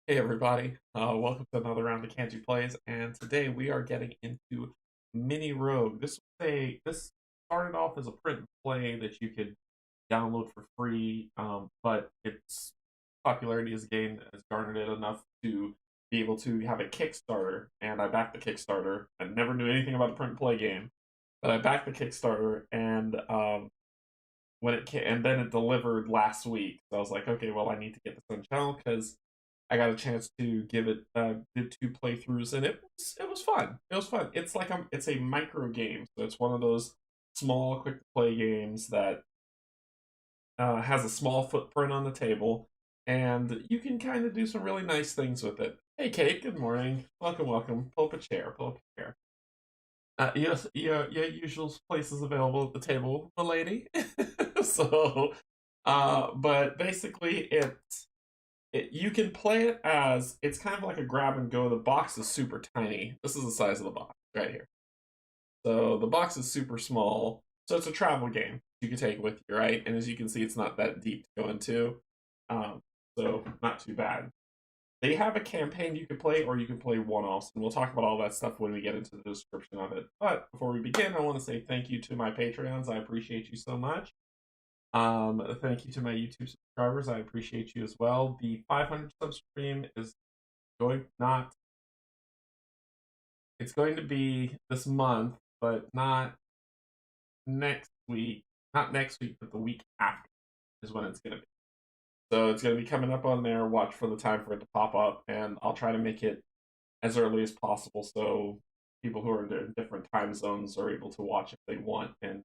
Hey everybody, welcome to another round of Canje Plays, and today we are getting into Mini Rogue. This started off as a print and play that you could download for free, but its popularity as a game has garnered it enough to be able to have a Kickstarter, and I backed the Kickstarter. I never knew anything about a print and play game, but I backed the Kickstarter, and when it came, and then it delivered last week. So I was like, okay, well, I need to get this on channel because I got a chance to give it did two playthroughs, and it was fun. It was fun. It's a micro game, so it's one of those small, quick to play games that has a small footprint on the table, and you can kind of do some really nice things with it. Hey, Kate. Good morning. Welcome, welcome. Pull up a chair. Pull up a chair. Yes, your usual places available at the table, milady. So, but basically, you can play it as it's kind of like a grab and go. The box is super tiny. This is the size of the box right here. So the box is super small. So it's a travel game you can take with you, right? And as you can see, it's not that deep to go into. So not too bad. They have a campaign you can play, or you can play one-offs, and we'll talk about all that stuff when we get into the description of it. But before we begin, I want to say thank you to my Patreons. I appreciate you so much. Thank you to my YouTube subscribers. I appreciate you as well. The 500 sub stream is going not. It's going to be this month, but not next week. Not next week, but the week after is when it's going to be. So it's going to be coming up on there. Watch for the time for it to pop up, and I'll try to make it as early as possible so people who are in different time zones are able to watch if they want, and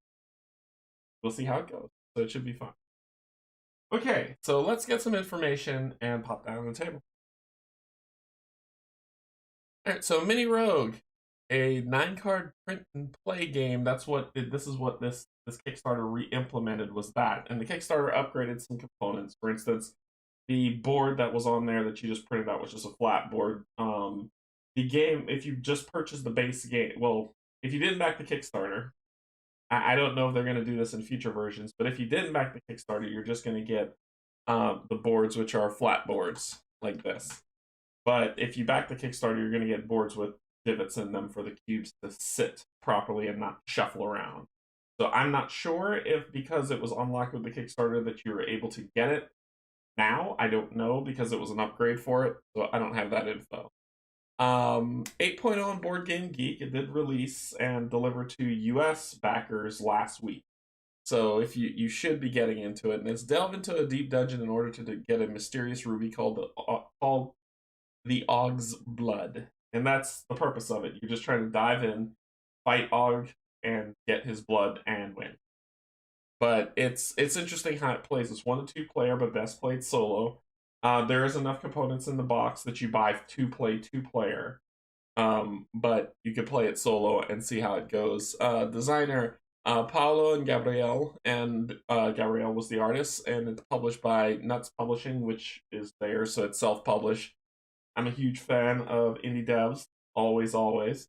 we'll see how it goes. So it should be fun. Okay, so let's get some information and pop that on the table. All right, so Mini Rogue, a 9-card print and play game. This is what this Kickstarter re-implemented was that, and the Kickstarter upgraded some components. For instance, the board that was on there that you just printed out was just a flat board. The game, if you just purchased the base game, well, if you didn't back the Kickstarter, I don't know if they're going to do this in future versions, but if you didn't back the Kickstarter, you're just going to get the boards, which are flat boards like this. But if you back the Kickstarter, you're going to get boards with divots in them for the cubes to sit properly and not shuffle around. So I'm not sure if because it was unlocked with the Kickstarter that you were able to get it now. I don't know because it was an upgrade for it, so I don't have that info. 8.0 on Board Game Geek, it did release and deliver to US backers last week. So if you should be getting into it, and it's delve into a deep dungeon in order to get a mysterious ruby called the Og's blood. And that's the purpose of it. You're just trying to dive in, fight Og, and get his blood and win. But it's interesting how it plays. It's 1 to 2 player, but best played solo. There is enough components in the box that you buy to play 2 player. But you could play it solo and see how it goes. Designer Paolo and Gabrielle, and Gabrielle was the artist, and it's published by Nuts Publishing, which is there, so it's self-published. I'm a huge fan of indie devs, always, always.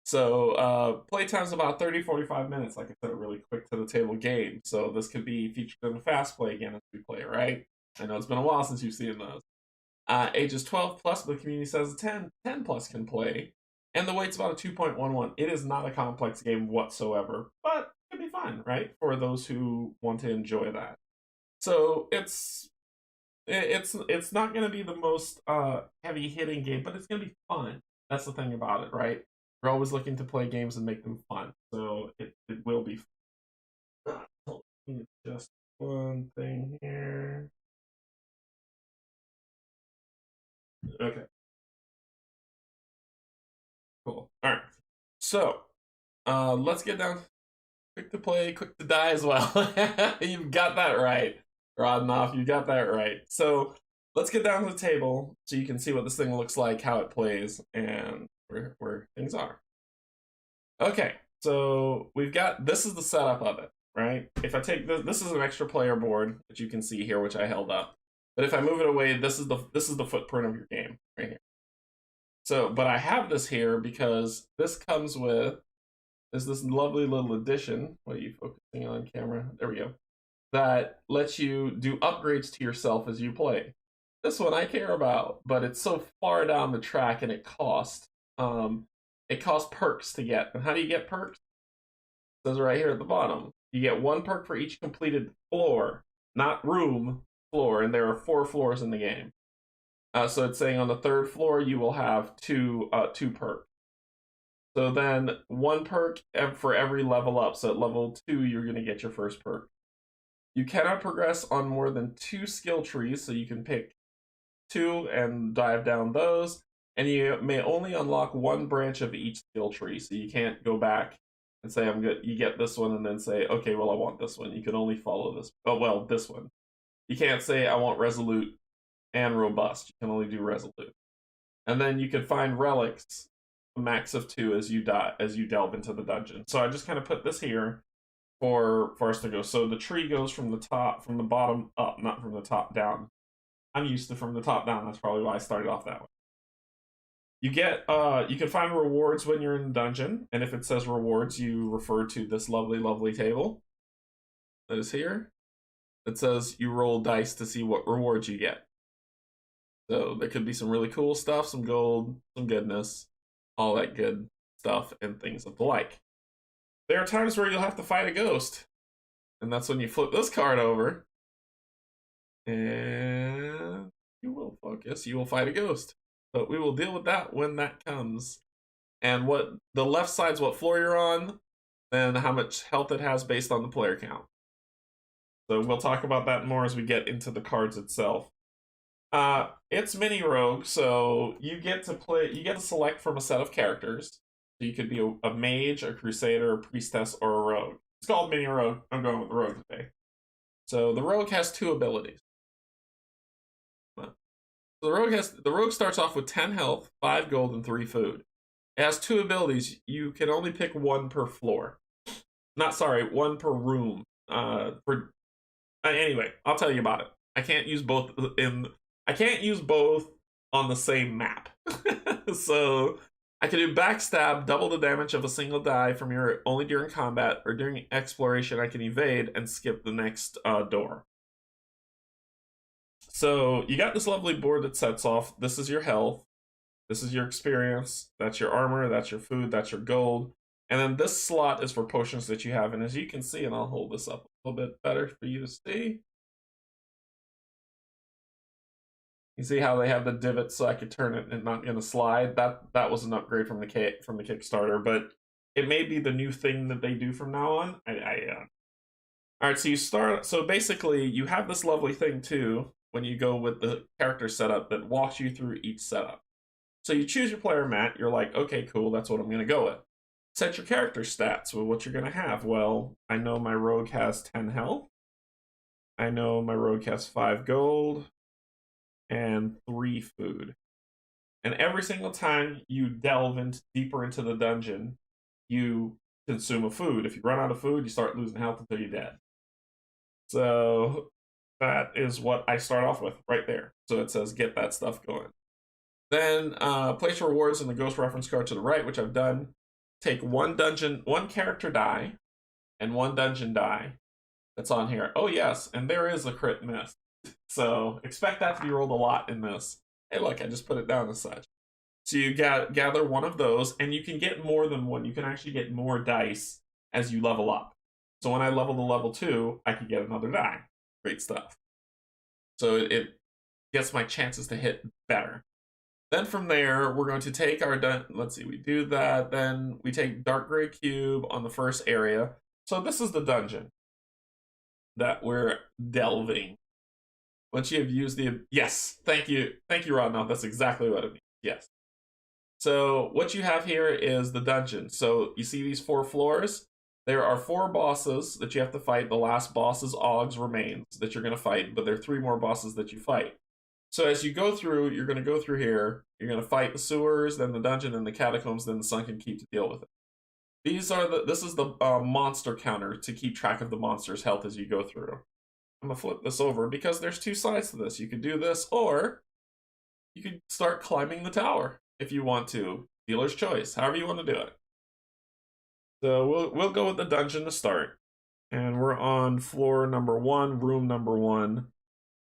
So playtime's about 30-45 minutes, like I said, a really quick to the table game. So this could be featured in the fast play again as we play, right? I know it's been a while since you've seen those. Ages 12 plus, but the community says 10 plus can play. And the weight's about a 2.11. It is not a complex game whatsoever, but it can be fun, right? For those who want to enjoy that. So it's not going to be the most heavy hitting game, but it's going to be fun. That's the thing about it, right? We're always looking to play games and make them fun, so it will be fun. Just one thing here. Okay. Cool. All right. So, let's get down. Quick to play, quick to die as well. You've got that right, Rodnoff. You got that right. So, let's get down to the table so you can see what this thing looks like, how it plays, and where things are. Okay. So we've got, this is the setup of it, right? If I take this is an extra player board that you can see here, which I held up. But if I move it away, this is the footprint of your game right here. So, but I have this here because this comes with this lovely little addition. What are you focusing on camera? There we go. That lets you do upgrades to yourself as you play. This one I care about, but it's so far down the track and it costs perks to get. And how do you get perks? It says right here at the bottom. You get 1 perk for each completed floor, not room, floor, and there are 4 floors in the game. So it's saying on the 3rd floor you will have two perks. So then 1 perk for every level up. So at level 2 you're going to get your first perk. You cannot progress on more than 2 skill trees, so you can pick 2 and dive down those. And you may only unlock 1 branch of each skill tree, so you can't go back and say I'm good. You get this one and then say, okay, well I want this one. You can only follow this. Oh well, this one. You can't say I want resolute and robust. You can only do resolute. And then you can find relics, a max of 2 as you delve into the dungeon. So I just kind of put this here for us to go. So the tree goes from the bottom up, not from the top down. I'm used to from the top down. That's probably why I started off that way. You can find rewards when you're in the dungeon, and if it says rewards, you refer to this lovely table that is here. It says you roll dice to see what rewards you get. So there could be some really cool stuff, some gold, some goodness, all that good stuff, and things of the like. There are times where you'll have to fight a ghost, and that's when you flip this card over, and you will focus. You will fight a ghost. But we will deal with that when that comes. And what the left side's what floor you're on, and how much health it has based on the player count. So we'll talk about that more as we get into the cards itself. It's mini rogue, so you get to select from a set of characters. So you could be a mage, a crusader, a priestess, or a rogue. It's called mini rogue. I'm going with the rogue today. So the rogue has 2 abilities. The rogue starts off with 10 health, 5 gold, and 3 food. It has 2 abilities. You can only pick 1 per floor. 1 per room. Anyway, I'll tell you about it. I can't use both on the same map. So I can do backstab, double the damage of a single die from your only during combat, or during exploration I can evade and skip the next door. So you got this lovely board that sets off. This is your health. This is your experience. That's your armor. That's your food. That's your gold. And then this slot is for potions that you have. And as you can see, and I'll hold this up a little bit better for you to see. You see how they have the divot so I could turn it and not gonna slide? That was an upgrade from the Kickstarter, but it may be the new thing that they do from now on. All right, so you start. So basically, you have this lovely thing too when you go with the character setup that walks you through each setup. So you choose your player mat. You're like, okay, cool. That's what I'm going to go with. Set your character stats with what you're going to have. Well, I know my rogue has 10 health. I know my rogue has 5 gold and 3 food. And every single time you delve deeper into the dungeon, you consume a food. If you run out of food, you start losing health until you're dead. So that is what I start off with right there. So it says get that stuff going. Then place your rewards in the ghost reference card to the right, which I've done. Take one character die, and 1 dungeon die that's on here. Oh yes, and there is a crit miss. So expect that to be rolled a lot in this. Hey look, I just put it down as such. So you gather one of those, and you can get more than one. You can actually get more dice as you level up. So when I level to level 2, I can get another die. Great stuff. So it gets my chances to hit better. Then from there, we're going to take our, let's see, we do that. Then we take dark gray cube on the first area. So this is the dungeon that we're delving. Once you have used the, yes, thank you, Rodnall. That's exactly what it means. Yes. So what you have here is the dungeon. So you see these 4 floors. There are 4 bosses that you have to fight. The last boss is Og's remains that you're going to fight, but there are 3 more bosses that you fight. So as you go through, you're going to go through here. You're going to fight the sewers, then the dungeon, then the catacombs, then the sunken keep to deal with it. This is the monster counter to keep track of the monster's health as you go through. I'm going to flip this over because there's 2 sides to this. You could do this, or you could start climbing the tower if you want to. Dealer's choice, however you want to do it. So we'll go with the dungeon to start. And we're on floor number 1, room number 1.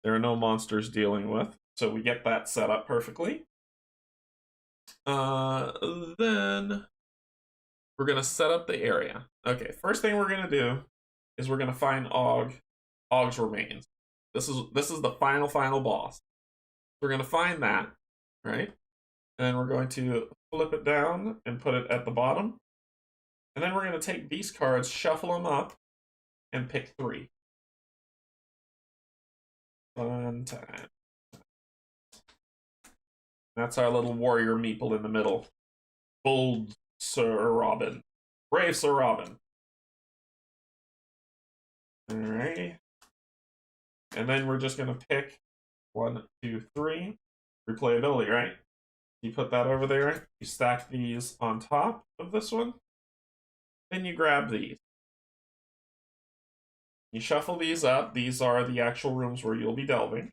There are no monsters dealing with, so we get that set up perfectly. Then we're going to set up the area. Okay, first thing we're going to do is we're going to find Og's remains. This is the final boss. We're going to find that, right? And then we're going to flip it down and put it at the bottom. And then we're going to take these cards, shuffle them up, and pick 3. Fun time. That's our little warrior meeple in the middle. Bold Sir Robin. Brave Sir Robin. Alrighty. And then we're just going to pick 1, 2, 3. Replayability, right? You put that over there. You stack these on top of this one. Then you grab these. You shuffle these up. These are the actual rooms where you'll be delving.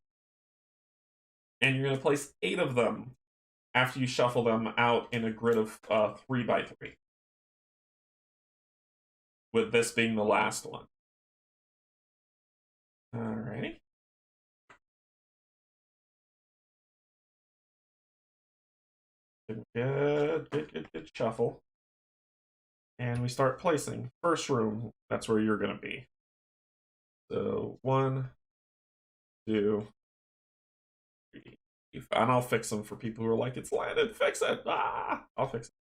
And you're going to place 8 of them after you shuffle them out in a grid of 3 by 3. With this being the last one. Alrighty. Good shuffle. And we start placing. First room, that's where you're going to be. So 1, 2, 3. And I'll fix them for people who are like, it's landed, fix it. Ah, I'll fix it.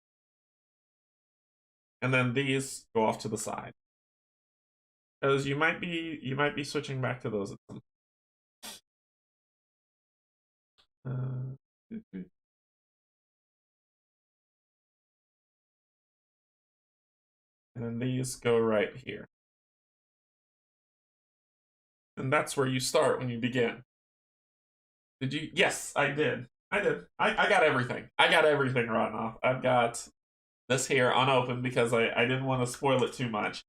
And then these go off to the side. Because you might be switching back to those. And then these go right here. And that's where you start when you begin. Did you? Yes, I did. I got everything. I got everything rotten off. I've got this here unopened because I didn't want to spoil it too much.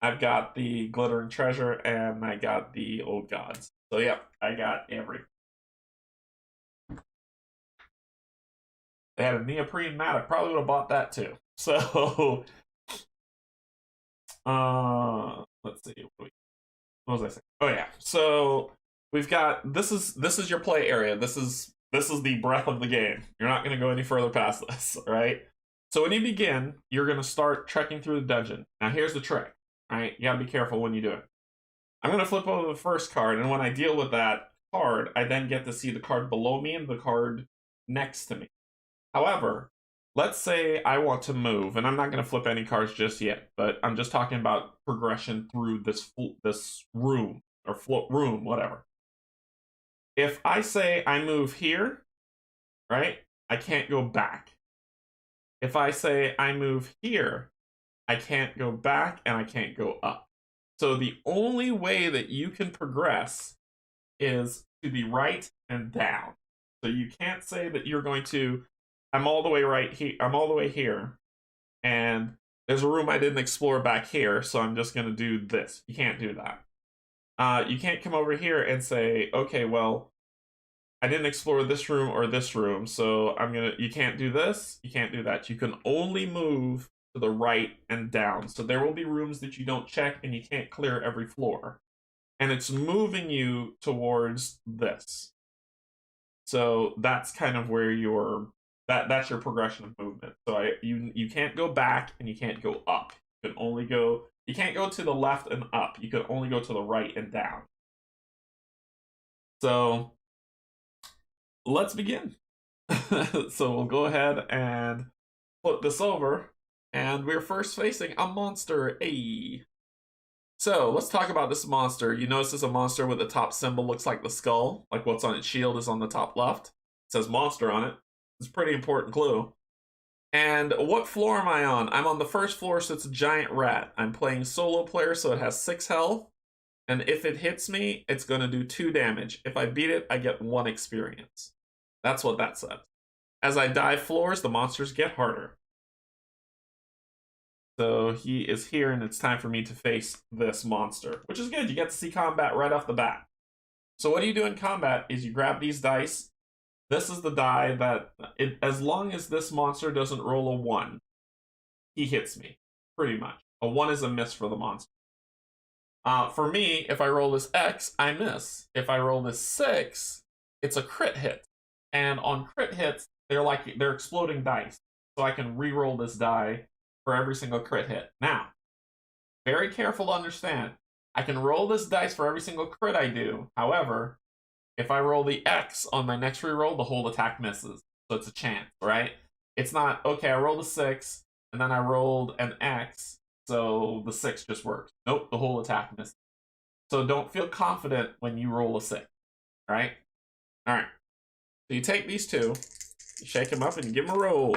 I've got the glittering treasure and I got the old gods. So yeah, I got everything. They had a neoprene mat. I probably would have bought that too. So, let's see. What was I saying? Oh yeah. So we've got this is your play area. This is the breadth of the game. You're not going to go any further past this, right? So when you begin, you're going to start trekking through the dungeon. Now here's the trick, right? You got to be careful when you do it. I'm going to flip over the first card, and when I deal with that card, I then get to see the card below me and the card next to me. However, let's say I want to move, and I'm not going to flip any cards just yet, but I'm just talking about progression through this room, or room, whatever. If I say I move here, right, I can't go back. If I say I move here, I can't go back and I can't go up. So the only way that you can progress is to the right and down. So you can't say that you're going to, I'm all the way right here, I'm all the way here, and there's a room I didn't explore back here, so I'm just going to do this. You can't do that. You can't come over here and say, okay, well, I didn't explore this room or this room, so you can't do this, you can't do that. You can only move to the right and down. So there will be rooms that you don't check and you can't clear every floor. And it's moving you towards this. So that's kind of where that's your progression of movement. So you can't go back and you can't go up. You can't go to the left and up. You can only go to the right and down. So let's begin. So we'll go ahead and flip this over, and we're first facing a monster. A. So let's talk about this monster. You notice it's a monster with the top symbol looks like the skull, like what's on its shield is on the top left. It says monster on it. It's a pretty important clue. And what floor am I on? I'm on the first floor, so it's a giant rat. I'm playing solo player, so it has 6 health. And if it hits me, it's going to do 2 damage. If I beat it, I get 1 experience. That's what that says. As I dive floors, the monsters get harder. So he is here, and it's time for me to face this monster, which is good. You get to see combat right off the bat. So what you do in combat is you grab these dice. This is the die that, as long as this monster doesn't roll a 1, he hits me, pretty much. A 1 is a miss for the monster. For me, if I roll this X, I miss. If I roll this 6, it's a crit hit. And on crit hits, they're exploding dice. So I can re-roll this die for every single crit hit. Now, very careful to understand. I can roll this dice for every single crit I do. However, if I roll the X on my next reroll, the whole attack misses. So it's a chance, right? It's not, okay, I rolled a 6, and then I rolled an X, so the 6 just works. Nope, the whole attack misses. So don't feel confident when you roll a 6, right? All right. So you take these 2, you shake them up, and you give them a roll.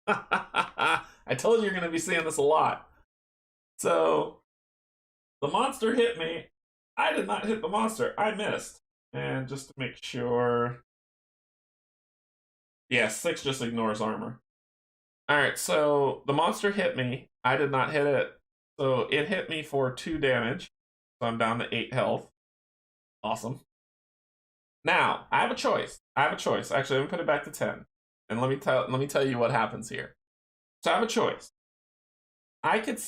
I told you you're going to be seeing this a lot. So the monster hit me. I did not hit the monster. I missed. And just to make sure... Yeah, 6 just ignores armor. Alright, so the monster hit me. I did not hit it. So it hit me for 2 damage. So I'm down to 8 health. Awesome. Now, I have a choice. Actually, let me put it back to 10. And let me tell you what happens here. So I have a choice. I could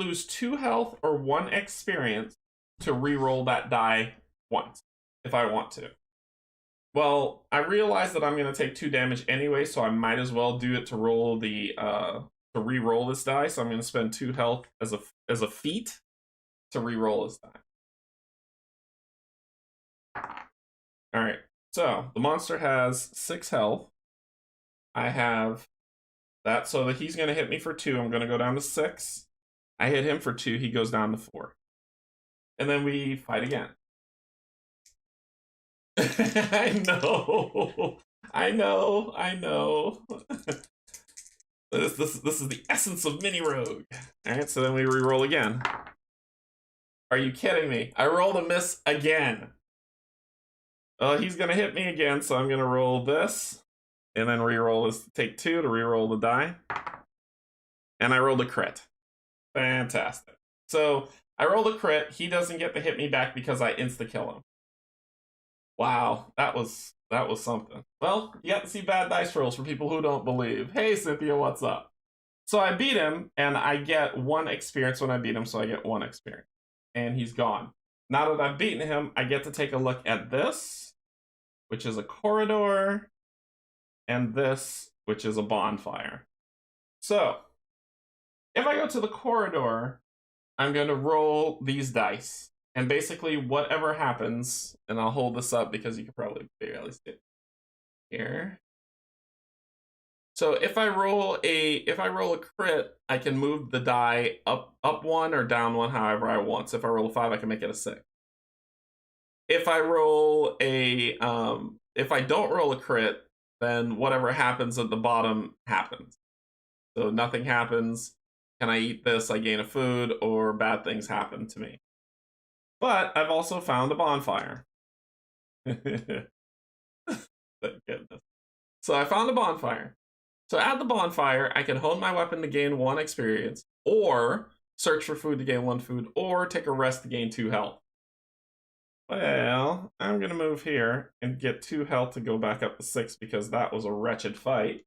lose 2 health or 1 experience to re-roll that die once, if I want to. Well, I realize that I'm going to take 2 damage anyway, so I might as well do it to roll to re-roll this die. So I'm going to spend 2 health as a feat to re-roll this die. All right. So the monster has 6 health. I have that, so that he's going to hit me for 2. I'm going to go down to 6. I hit him for 2. He goes down to 4. And then we fight again. I know. This is the essence of Mini Rogue. All right, so then we re-roll again. Are you kidding me? I rolled a miss again. He's going to hit me again, so I'm going to roll this. And then re-roll this, take 2 to re-roll the die. And I rolled a crit. Fantastic. So I rolled a crit. He doesn't get to hit me back because I insta-kill him. Wow, that was something. Well, you got to see bad dice rolls for people who don't believe. Hey, Cynthia, what's up? So I beat him, and I get 1 experience when I beat him, so I get 1 experience. And he's gone. Now that I've beaten him, I get to take a look at this, which is a corridor, and this, which is a bonfire. So, if I go to the corridor, I'm going to roll these dice. And basically, whatever happens, and I'll hold this up because you can probably barely see it here. So if I roll a crit, I can move the die up 1 or down 1, however I want. So if I roll a 5, I can make it a 6. if I roll a if I don't roll a crit, then whatever happens at the bottom happens. So nothing happens. Can I eat this? I gain a food, or bad things happen to me. But I've also found a bonfire. Thank goodness. So I found a bonfire. So at the bonfire, I can hone my weapon to gain 1 experience, or search for food to gain 1 food, or take a rest to gain 2 health. Well, I'm going to move here and get 2 health to go back up to 6 because that was a wretched fight.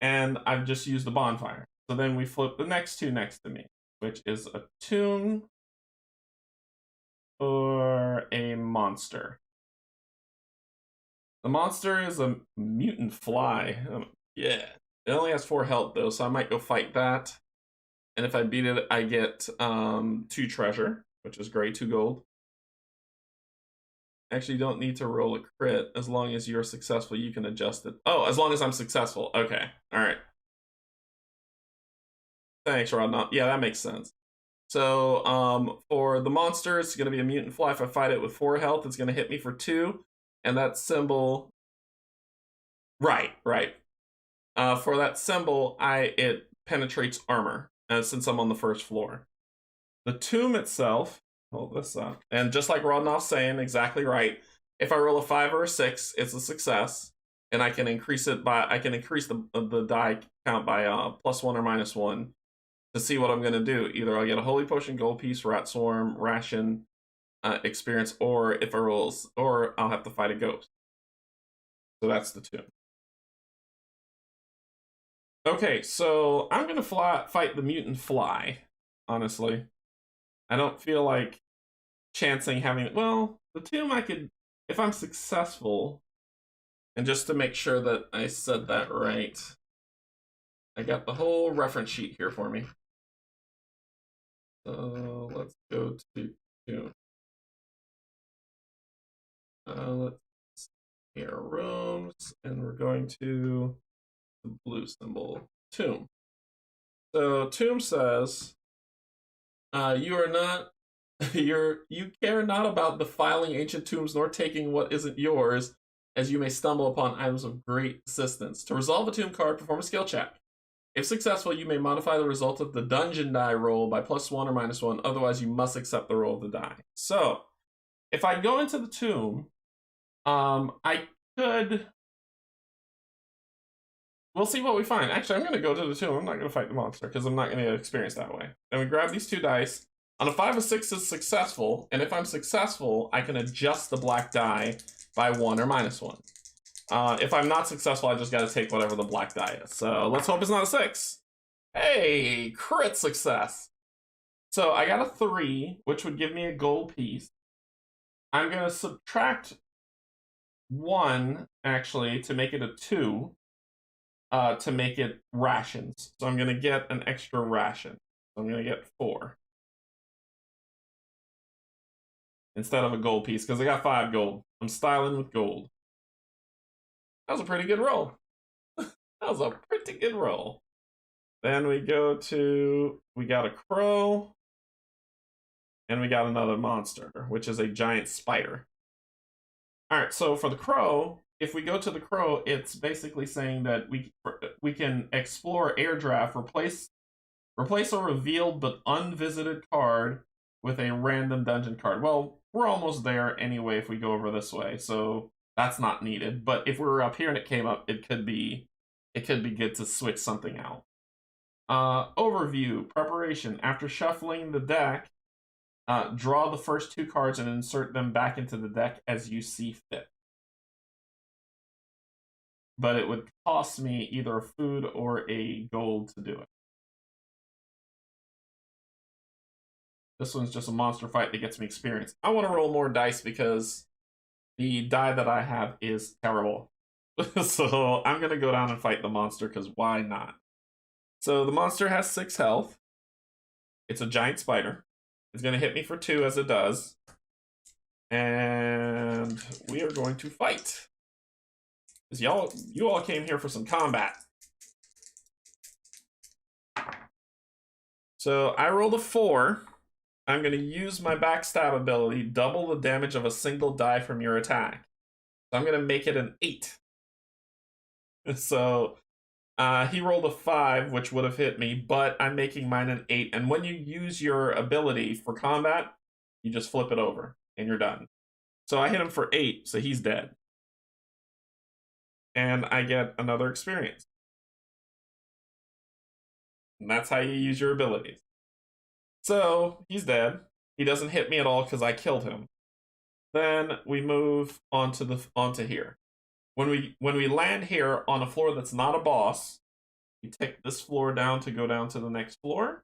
And I've just used the bonfire. So then we flip the next 2 next to me, which is a tomb or a monster. The monster is a mutant fly. Yeah. It only has 4 health though, so I might go fight that. And if I beat it, I get 2 treasure, which is great, 2 gold. Actually, you don't need to roll a crit. As long as you're successful, you can adjust it. Oh, as long as I'm successful. Okay. All right. Thanks, Rodnop. Yeah, that makes sense. So for the monster, it's going to be a mutant fly. If I fight it with 4 health, it's going to hit me for 2. And that symbol... Right. For that symbol, it penetrates armor, since I'm on the 1st floor. The tomb itself... Hold this up. And just like Rodnoff's saying, exactly right. If I roll a 5 or a 6, it's a success. And I can increase it by... I can increase the die count by +1 or -1 to see what I'm going to do. Either I'll get a Holy Potion, Gold Piece, Rat Swarm, Ration, experience, or if I roll... Or I'll have to fight a ghost. So that's the tomb. Okay, so I'm going to fight the mutant fly, honestly. I don't feel like chancing having... Well, the tomb I could... If I'm successful, and just to make sure that I said that right, I got the whole reference sheet here for me. So let's go to tomb. Let's here, rooms, and we're going to the blue symbol, tomb. So tomb says, you are not... You care not about defiling ancient tombs nor taking what isn't yours, as you may stumble upon items of great assistance. To resolve a tomb card, perform a skill check. If successful, you may modify the result of the dungeon die roll by +1 or -1. Otherwise, you must accept the roll of the die. So, if I go into the tomb, I could... We'll see what we find. Actually, I'm going to go to the tomb. I'm not going to fight the monster because I'm not going to get experience that way. Then we grab these 2 dice. On a 5 or 6 is successful, and if I'm successful, I can adjust the black die by 1 or -1. If I'm not successful, I just got to take whatever the black die is. So let's hope it's not a 6. Hey, crit success. So I got a 3, which would give me a gold piece. I'm going to subtract 1, actually, to make it a 2, to make it rations. So I'm going to get an extra ration. So I'm going to get 4. Instead of a gold piece, because I got 5 gold. I'm styling with gold. That was a pretty good roll. That was a pretty good roll. Then we go to... We got a crow. And we got another monster, which is a giant spider. Alright, so for the crow, if we go to the crow, it's basically saying that we can explore air draft, replace a revealed but unvisited card with a random dungeon card. Well, we're almost there anyway if we go over this way, so that's not needed. But if we were up here and it came up, it could be good to switch something out. Overview, preparation. After shuffling the deck, draw the first 2 cards and insert them back into the deck as you see fit. But it would cost me either a food or a gold to do it. This one's just a monster fight that gets me experience. I want to roll more dice because the die that I have is terrible. So I'm going to go down and fight the monster because why not? So the monster has 6 health. It's a giant spider. It's going to hit me for 2 as it does. And we are going to fight. Because you all came here for some combat. So I rolled a 4. I'm going to use my backstab ability, double the damage of a single die from your attack. So I'm going to make it an 8. So he rolled a 5, which would have hit me, but I'm making mine an 8. And when you use your ability for combat, you just flip it over, and you're done. So I hit him for 8, so he's dead. And I get another experience. And that's how you use your abilities. So he's dead. He doesn't hit me at all because I killed him. Then we move onto here. When we land here on a floor that's not a boss, we take this floor down to go down to the next floor.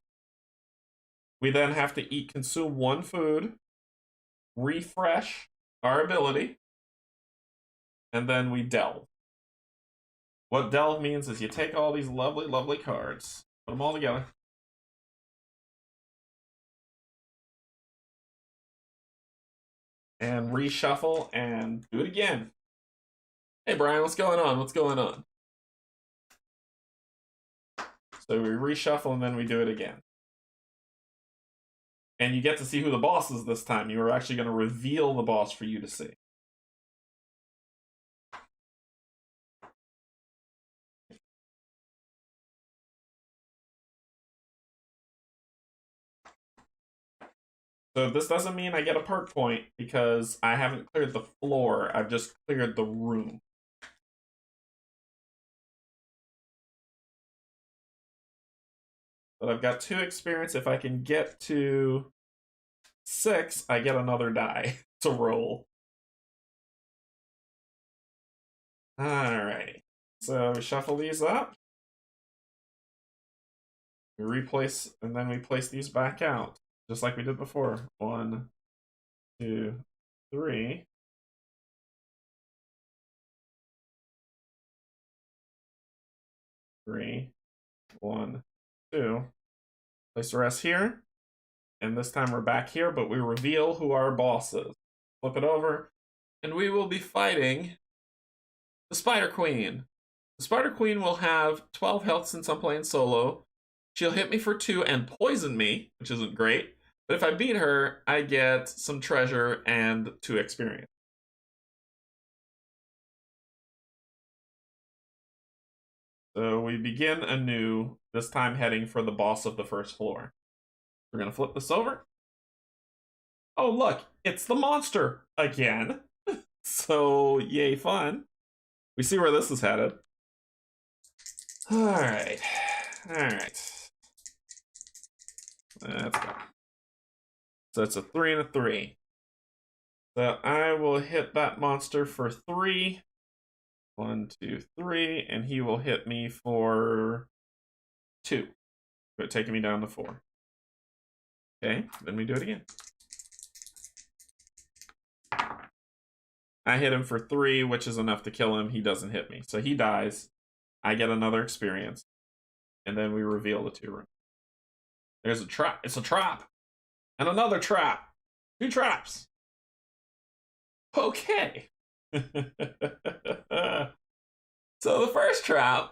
We then have to consume 1 food, refresh our ability, and then we delve. What delve means is you take all these lovely, lovely cards, put them all together. And reshuffle and do it again. Hey Brian, what's going on? What's going on? So we reshuffle and then we do it again. And you get to see who the boss is this time. You are actually going to reveal the boss for you to see. So this doesn't mean I get a perk point because I haven't cleared the floor. I've just cleared the room. But I've got 2 experience. If I can get to 6, I get another die to roll. Alright. So we shuffle these up. We replace, and then we place these back out, just like we did before. 1, 2, 3. 3, 1, 2. Place the rest here. And this time we're back here, but we reveal who our boss is. Flip it over, and we will be fighting the Spider Queen. The Spider Queen will have 12 health since I'm playing solo. She'll hit me for 2 and poison me, which isn't great. But if I beat her, I get some treasure and 2 experience. So we begin anew, this time heading for the boss of the first floor. We're going to flip this over. Oh, look, it's the monster again. So, yay, fun. We see where this is headed. All right. Let's go. So it's a 3 and a 3. So I will hit that monster for 3. 1, 2, 3, and he will hit me for 2. But taking me down to 4. Okay, then we do it again. I hit him for 3, which is enough to kill him. He doesn't hit me. So he dies. I get another experience. And then we reveal the 2 rooms. There's a trap. It's a trap. And another trap. 2 traps. Okay. So the first trap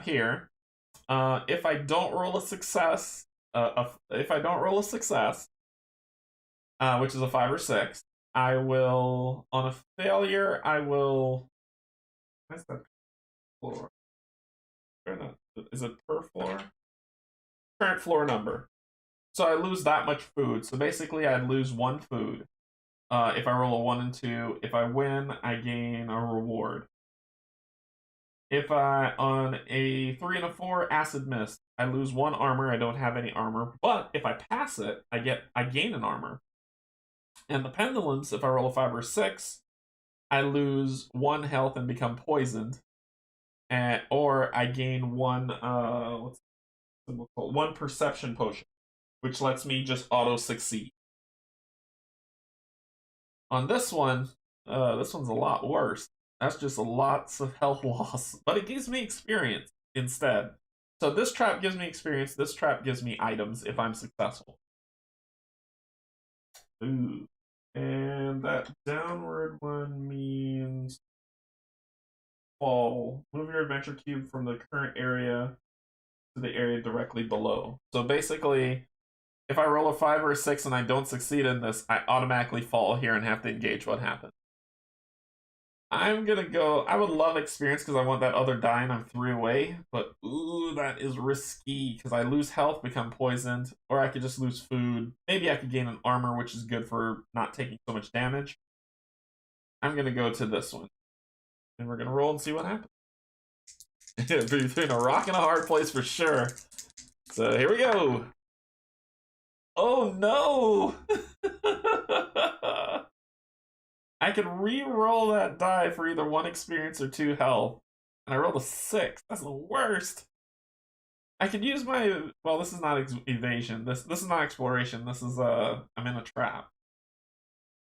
here, if I don't roll a success, which is a 5 or 6, I will, on a failure, I will. What's that floor? Is it per floor? Current floor number. So I lose that much food. So basically, I'd lose 1 food. If I roll a 1 and 2, if I win, I gain a reward. If I, on a 3 and a 4, acid mist, I lose 1 armor. I don't have any armor. But if I pass it, I gain an armor. And the pendulums, if I roll a 5 or 6, I lose 1 health and become poisoned. Or I gain 1, one perception potion, which lets me just auto-succeed. On this one's a lot worse. That's just lots of health loss, but it gives me experience instead. So this trap gives me experience. This trap gives me items if I'm successful. Ooh. And that downward one means fall. Move your adventure cube from the current area to the area directly below. So basically, if I roll a 5 or a 6 and I don't succeed in this, I automatically fall here and have to engage what happened. I'm gonna go. I would love experience because I want that other die and I'm 3 away. But ooh, that is risky because I lose health, become poisoned, or I could just lose food. Maybe I could gain an armor, which is good for not taking so much damage. I'm gonna go to this one, and we're gonna roll and see what happens. Between a rock and a hard place for sure. So here we go. Oh no! I could re-roll that die for either 1 experience or 2 health. And I rolled a 6. That's the worst. I could use my... Well, this is not evasion. This is not exploration. This is, I'm in a trap.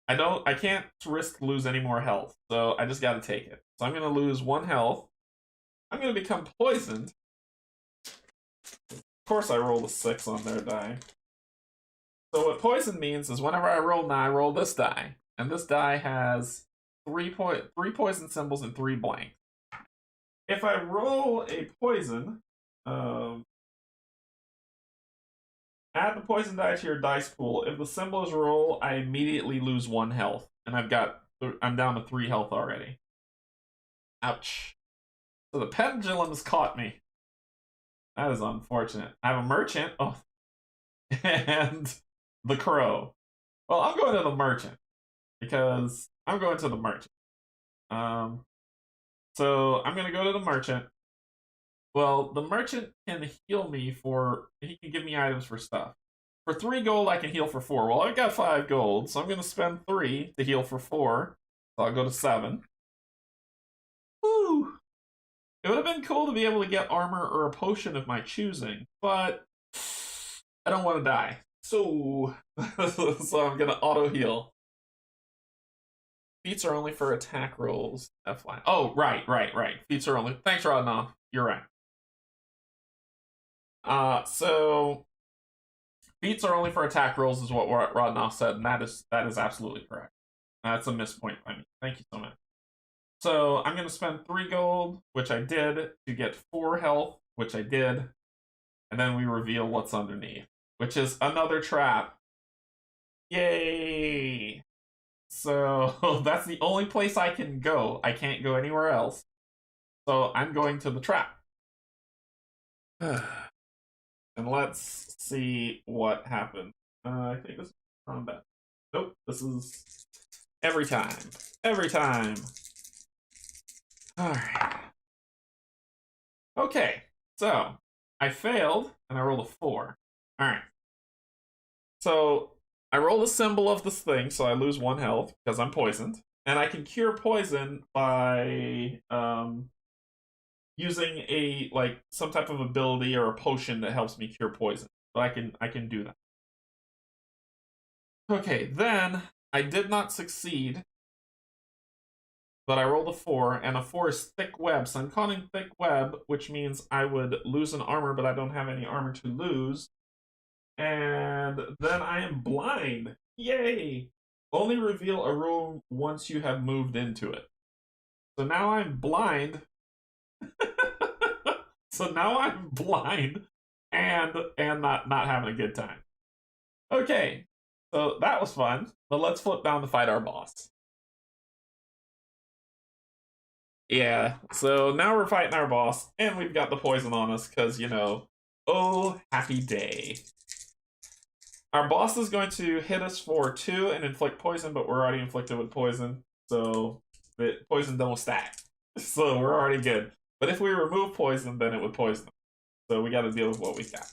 I can't risk lose any more health. So I just gotta take it. So I'm gonna lose 1 health. I'm gonna become poisoned. Of course I rolled a 6 on their die. So what poison means is whenever I roll now, I roll this die. And this die has 3 poison symbols and 3 blanks. If I roll a poison, add the poison die to your dice pool. If the symbol is roll, I immediately lose 1 health. And I'm down to 3 health already. Ouch. So the pendulum's caught me. That is unfortunate. I have a merchant. Oh. And the crow. Well, I'm going to the merchant. Because I'm going to the merchant. So I'm going to go to the merchant. Well, the merchant can heal me he can give me items for stuff. For 3 gold, I can heal for 4. Well, I've got 5 gold, so I'm going to spend 3 to heal for 4. So I'll go to 7. Woo! It would have been cool to be able to get armor or a potion of my choosing, but I don't want to die. So, so I'm going to auto heal. Feats are only for attack rolls. F-line. Oh, right. Feats are only. Thanks, Rodnoff. You're right. So feats are only for attack rolls is what Rodnoff said, and that is absolutely correct. That's a mispoint by me. Thank you so much. So I'm gonna spend 3 gold, which I did, to get 4 health, which I did, and then we reveal what's underneath, which is another trap. Yay! So that's the only place I can go. I can't go anywhere else. So I'm going to the trap. And let's see what happens. I think this is combat. Nope, this is every time. Every time. Alright. Okay, so I failed and I rolled a 4. Alright. So I roll the symbol of this thing, so I lose 1 health because I'm poisoned, and I can cure poison by using some type of ability or a potion that helps me cure poison. But I can do that. Okay, then I did not succeed, but I rolled a 4, and a 4 is thick web, so I'm calling thick web, which means I would lose an armor, but I don't have any armor to lose. And then I am blind. Yay! Only reveal a room once you have moved into it. So now I'm blind. So now I'm blind and not having a good time. Okay, so that was fun. But let's flip down to fight our boss. Yeah, so now we're fighting our boss, and we've got the poison on us, because, oh, happy day. Our boss is going to hit us for 2 and inflict poison, but we're already inflicted with poison, so the poison don't stack. So we're already good. But if we remove poison, then it would poison them. So we got to deal with what we got.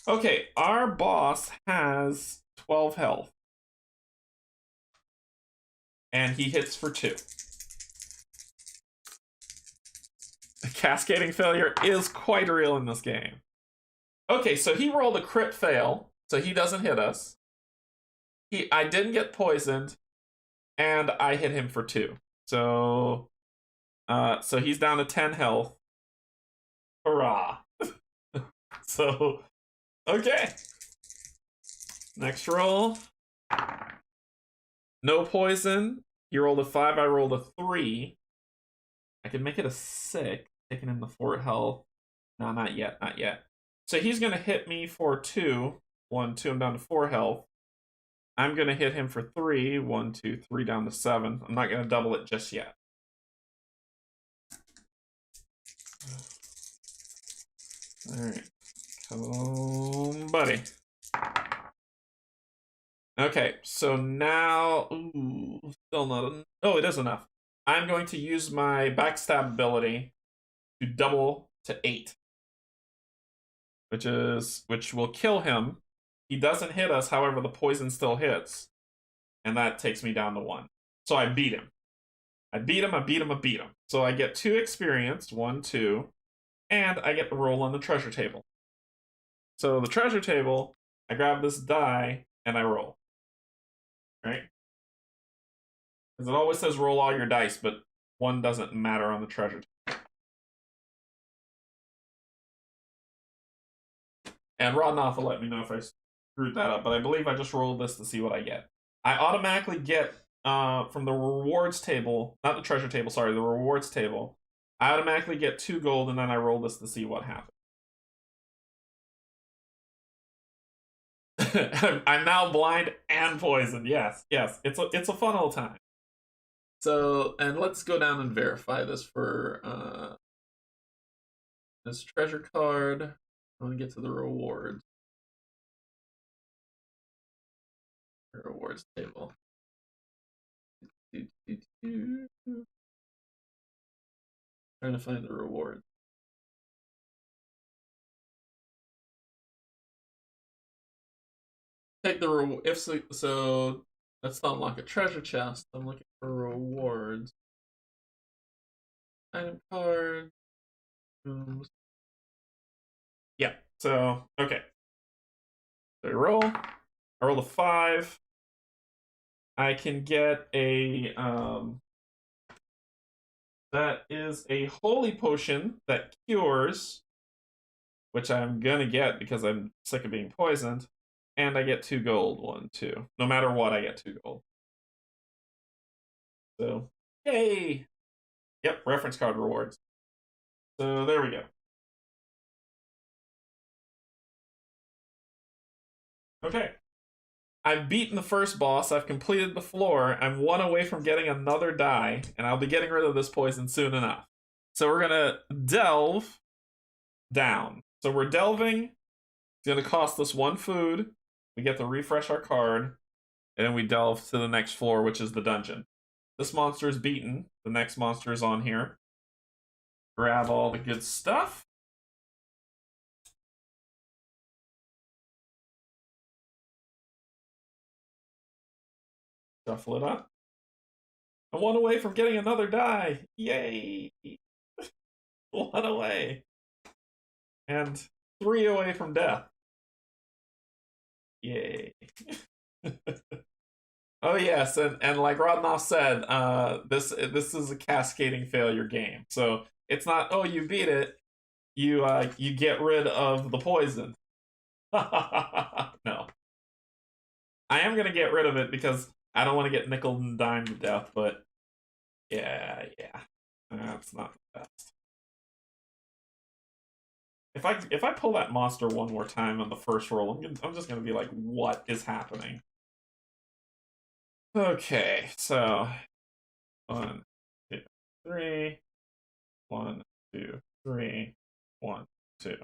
Okay, our boss has 12 health. And he hits for 2. The cascading failure is quite real in this game. Okay, so he rolled a crit fail, so he doesn't hit us. I didn't get poisoned, and I hit him for 2. So he's down to 10 health. Hurrah! So, okay. Next roll. No poison. He rolled a 5, I rolled a 3. I can make it a 6, taking him the 4 health. No, not yet, not yet. So he's gonna hit me for 2. 1, 2, I'm down to 4 health. I'm gonna hit him for 3. 1, 2, 3, down to 7. I'm not gonna double it just yet. Alright. Come on, buddy. Okay, so now... Ooh, still not... Oh, it is enough. I'm going to use my backstab ability to double to 8. Which will kill him. He doesn't hit us, however, the poison still hits. And that takes me down to 1. So I beat him. I beat him, I beat him, I beat him. So I get 2 experience, 1, 2, and I get the roll on the treasure table. So the treasure table, I grab this die and I roll. Right? Because it always says roll all your dice, but 1 doesn't matter on the treasure table. And Rodnoff will let me know if I screwed that up, but I believe I just rolled this to see what I get. I automatically get from the rewards table, not the treasure table, sorry, the rewards table. I automatically get 2 gold, and then I roll this to see what happens. I'm now blind and poisoned. Yes, yes, it's a fun old time. So, and let's go down and verify this for this treasure card. I want to get to the rewards. Rewards table. Trying to find the reward. Take the reward. If so, let's not unlock a treasure chest. I'm looking for rewards. Item card. Yeah. So okay. So I roll. I roll a 5. I can get a that is a holy potion that cures, which I'm gonna get because I'm sick of being poisoned, and I get 2 gold. 1, 2. No matter what, I get 2 gold. So yay! Yep, reference card rewards. So there we go. Okay. I've beaten the first boss, I've completed the floor, I'm 1 away from getting another die, and I'll be getting rid of this poison soon enough. So we're gonna delve down. So we're delving, it's gonna cost us 1 food, we get to refresh our card, and then we delve to the next floor, which is the dungeon. This monster is beaten, the next monster is on here. Grab all the good stuff. Shuffle it up. I'm 1 away from getting another die. Yay! 1 away. And 3 away from death. Yay. Oh yes, and like Rodnoff said, this is a cascading failure game. So it's not, oh, you beat it, you get rid of the poison. No. I am gonna get rid of it because I don't want to get nickel and dime to death, but yeah, that's not the best. If I pull that monster 1 more time on the first roll, I'm just gonna be like, what is happening? Okay, so 1, 2, 3, 1, 2, 3, 1, 2.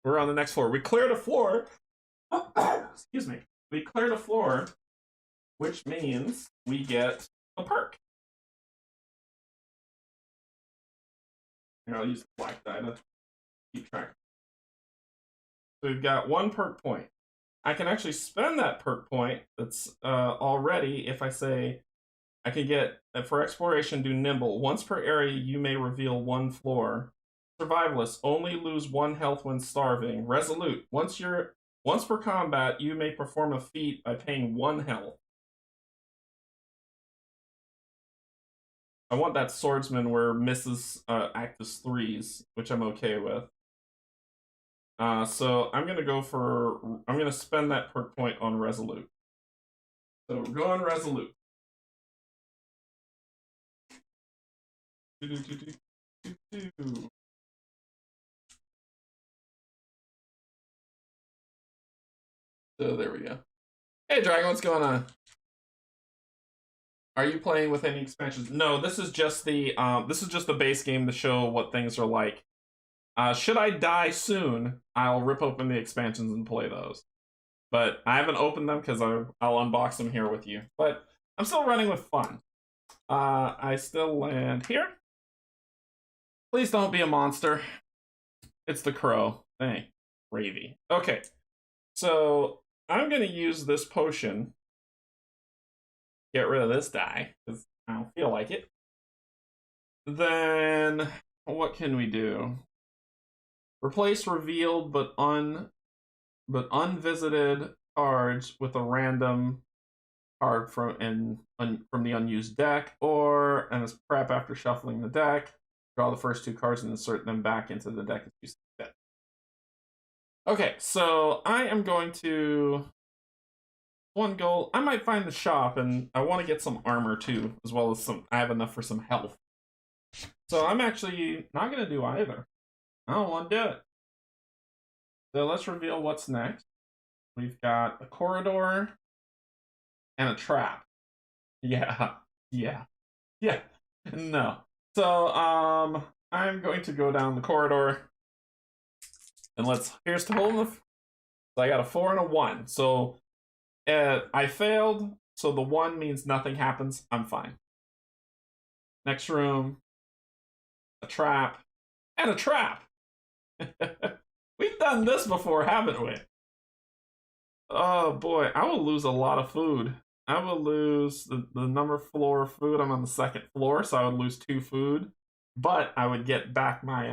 We're on the next floor. We cleared a floor. Excuse me. We cleared a floor, which means we get a perk. Here, I'll use the black die to keep track. So we've got 1 perk point. I can actually spend that perk point that's already if I say I can get, for exploration, do nimble. Once per area, you may reveal 1 floor. Survivalist, only lose 1 health when starving. Resolute, once per combat, you may perform a feat by paying 1 health. I want that swordsman where misses act as 3s, which I'm okay with. So I'm gonna spend that perk point on Resolute. So we're going Resolute. So there we go. Hey, Dragon, what's going on? Are you playing with any expansions? No, this is just the base game to show what things are like. Should I die soon, I'll rip open the expansions and play those. But I haven't opened them because I'll unbox them here with you. But I'm still running with fun. I still land here. Please don't be a monster. It's the crow. Hey, gravy. Okay, so I'm gonna use this potion. Get rid of this die because I don't feel like it. Then what can we do? Replace revealed but unvisited cards with a random card from the unused deck, or and it's prep after shuffling the deck. Draw the first two cards and insert them back into the deck as you see fit. Okay, so I am going to one goal. I might find the shop, and I want to get some armor too, as well as some. I have enough for some health. So I'm actually not going to do either. I don't want to do it. So let's reveal what's next. We've got a corridor and a trap. Yeah, yeah, yeah. No. So I'm going to go down the corridor, and here's to hold. So I got a 4 and a 1. So I failed. So the 1 means nothing happens. I'm fine. Next room, a trap, and a trap. We've done this before, haven't we? Oh boy, I will lose a lot of food. I will lose the number floor food. I'm on the 2nd floor, so I would lose 2 food. But I would get back my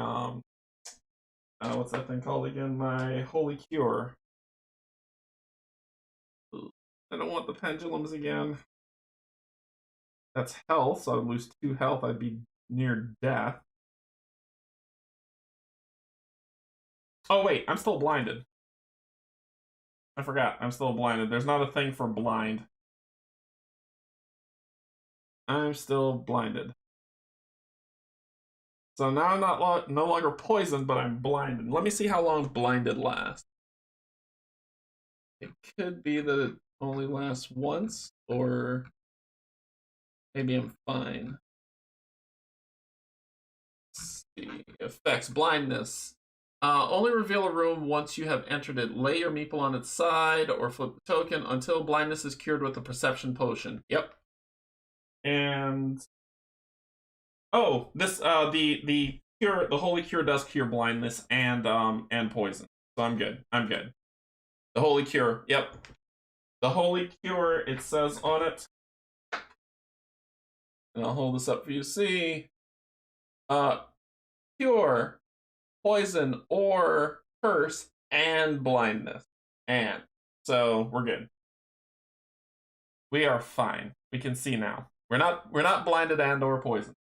what's that thing called again? My holy cure. I don't want the pendulums again. That's health, so I would lose 2 health. I'd be near death. Oh wait, I'm still blinded. I forgot, I'm still blinded. There's not a thing for blind. I'm still blinded. So now I'm no longer poisoned, but I'm blinded. Let me see how long blinded lasts. It could be that it only lasts once, or maybe I'm fine. Let's see. Effects. Blindness. Only reveal a room once you have entered it. Lay your meeple on its side or flip the token until blindness is cured with a perception potion. Yep. And this the cure, the holy cure does cure blindness and poison. So I'm good. I'm good. The holy cure. Yep. The holy cure, it says on it. And I'll hold this up for you to see. Cure, poison, or curse, and blindness. And so we're good. We are fine. We can see now. We're not blinded and or poisoned.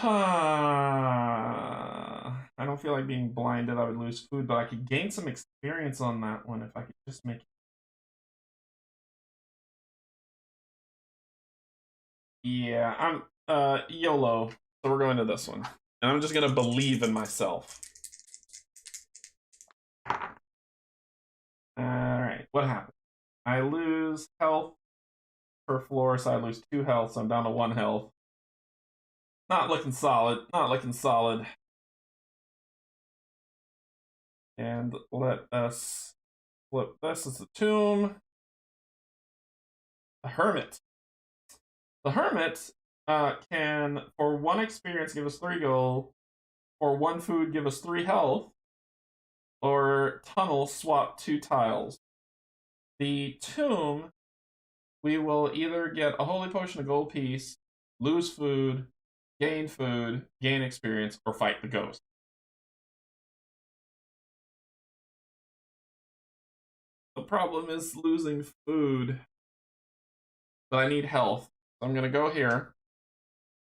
I don't feel like being blinded. I would lose food, but I could gain some experience on that one if I could just make it. Yeah, I'm YOLO. So we're going to this one. And I'm just gonna believe in myself. Alright, what happened? I lose health per floor, so I lose 2 health, so I'm down to 1 health. Not looking solid. Not looking solid. And let us flip this as a tomb. The Hermit. The Hermit can, for 1 experience, give us 3 gold. For 1 food, give us 3 health. Or tunnel, swap 2 tiles. The tomb, we will either get a holy potion, a gold piece, lose food, gain experience, or fight the ghost. The problem is losing food. But I need health. So I'm going to go here.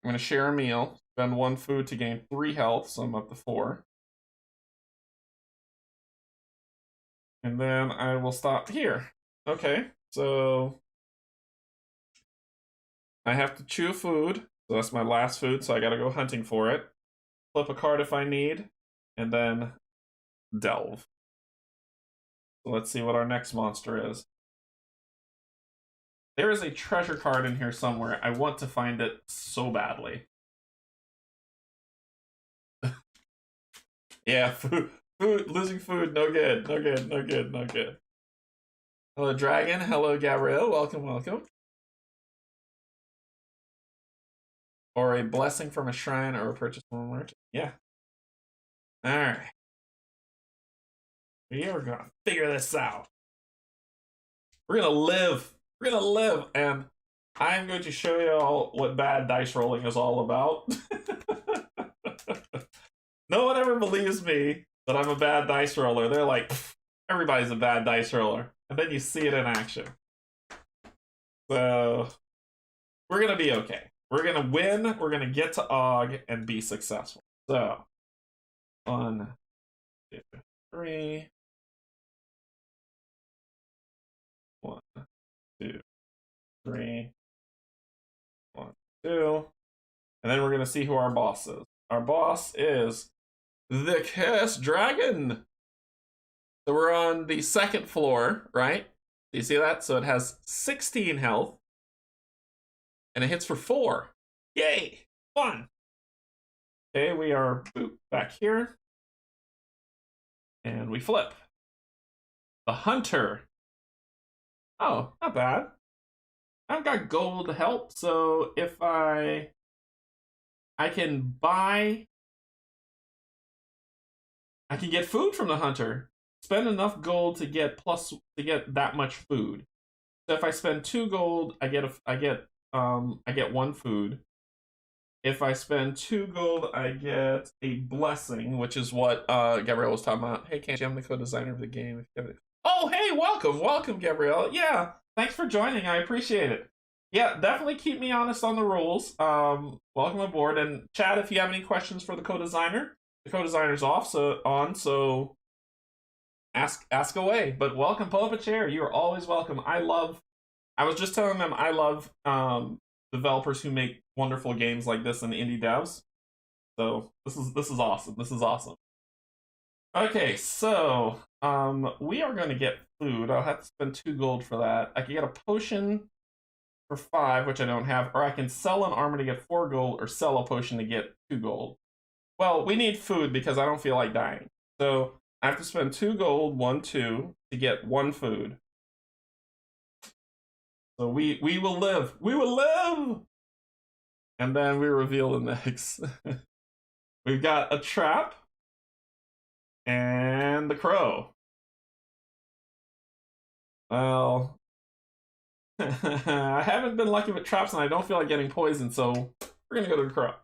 I'm going to share a meal. Spend 1 food to gain 3 health, so I'm up to 4. And then I will stop here. Okay, so I have to chew food. So that's my last food, so I gotta go hunting for it. Flip a card if I need, and then delve. So let's see what our next monster is. There is a treasure card in here somewhere. I want to find it so badly. Yeah, food, losing food, no good, no good, no good, no good. Hello, Dragon. Hello, Gabrielle. Welcome, welcome. Or a blessing from a shrine or a purchase from a merchant. Yeah. Alright. We are gonna figure this out. We're gonna live. We're gonna live, and I'm going to show you all what bad dice rolling is all about. No one ever believes me that I'm a bad dice roller. They're like, everybody's a bad dice roller. And then you see it in action. So, we're gonna be okay. We're gonna win, we're gonna get to Og and be successful. So, 1, 2, 3. 1, 2, 3. 1, 2. And then we're gonna see who our boss is. Our boss is the Cursed Dragon. So we're on the second floor, right? Do you see that? So it has 16 health. And it hits for 4. Yay! Fun! Okay, we are back here. And we flip. The Hunter. Oh, not bad. I've got gold to help, so if I can buy... I can get food from the Hunter. Spend enough gold to get that much food. So if I spend 2 gold, I get 1 food. If I spend 2 gold, I get a blessing, which is what Gabrielle was talking about. Hey, Canje, I'm the co-designer of the game. Oh, hey, welcome, Gabrielle. Yeah, thanks for joining. I appreciate it. Yeah, definitely keep me honest on the rules. Welcome aboard, and chat if you have any questions for the co-designer. The co-designer's so ask away. But welcome, pull up a chair. You are always welcome. I was just telling them I love developers who make wonderful games like this and indie devs. So this is awesome. This is awesome. Okay, so we are going to get food. I'll have to spend 2 gold for that. I can get a potion for 5, which I don't have, or I can sell an armor to get 4 gold, or sell a potion to get 2 gold. Well, we need food because I don't feel like dying. So I have to spend 2 gold, 1, 2, to get 1 food. So we will live. We will live! And then we reveal the next. We've got a trap. And the crow. Well, I haven't been lucky with traps and I don't feel like getting poisoned, so we're gonna go to the crow.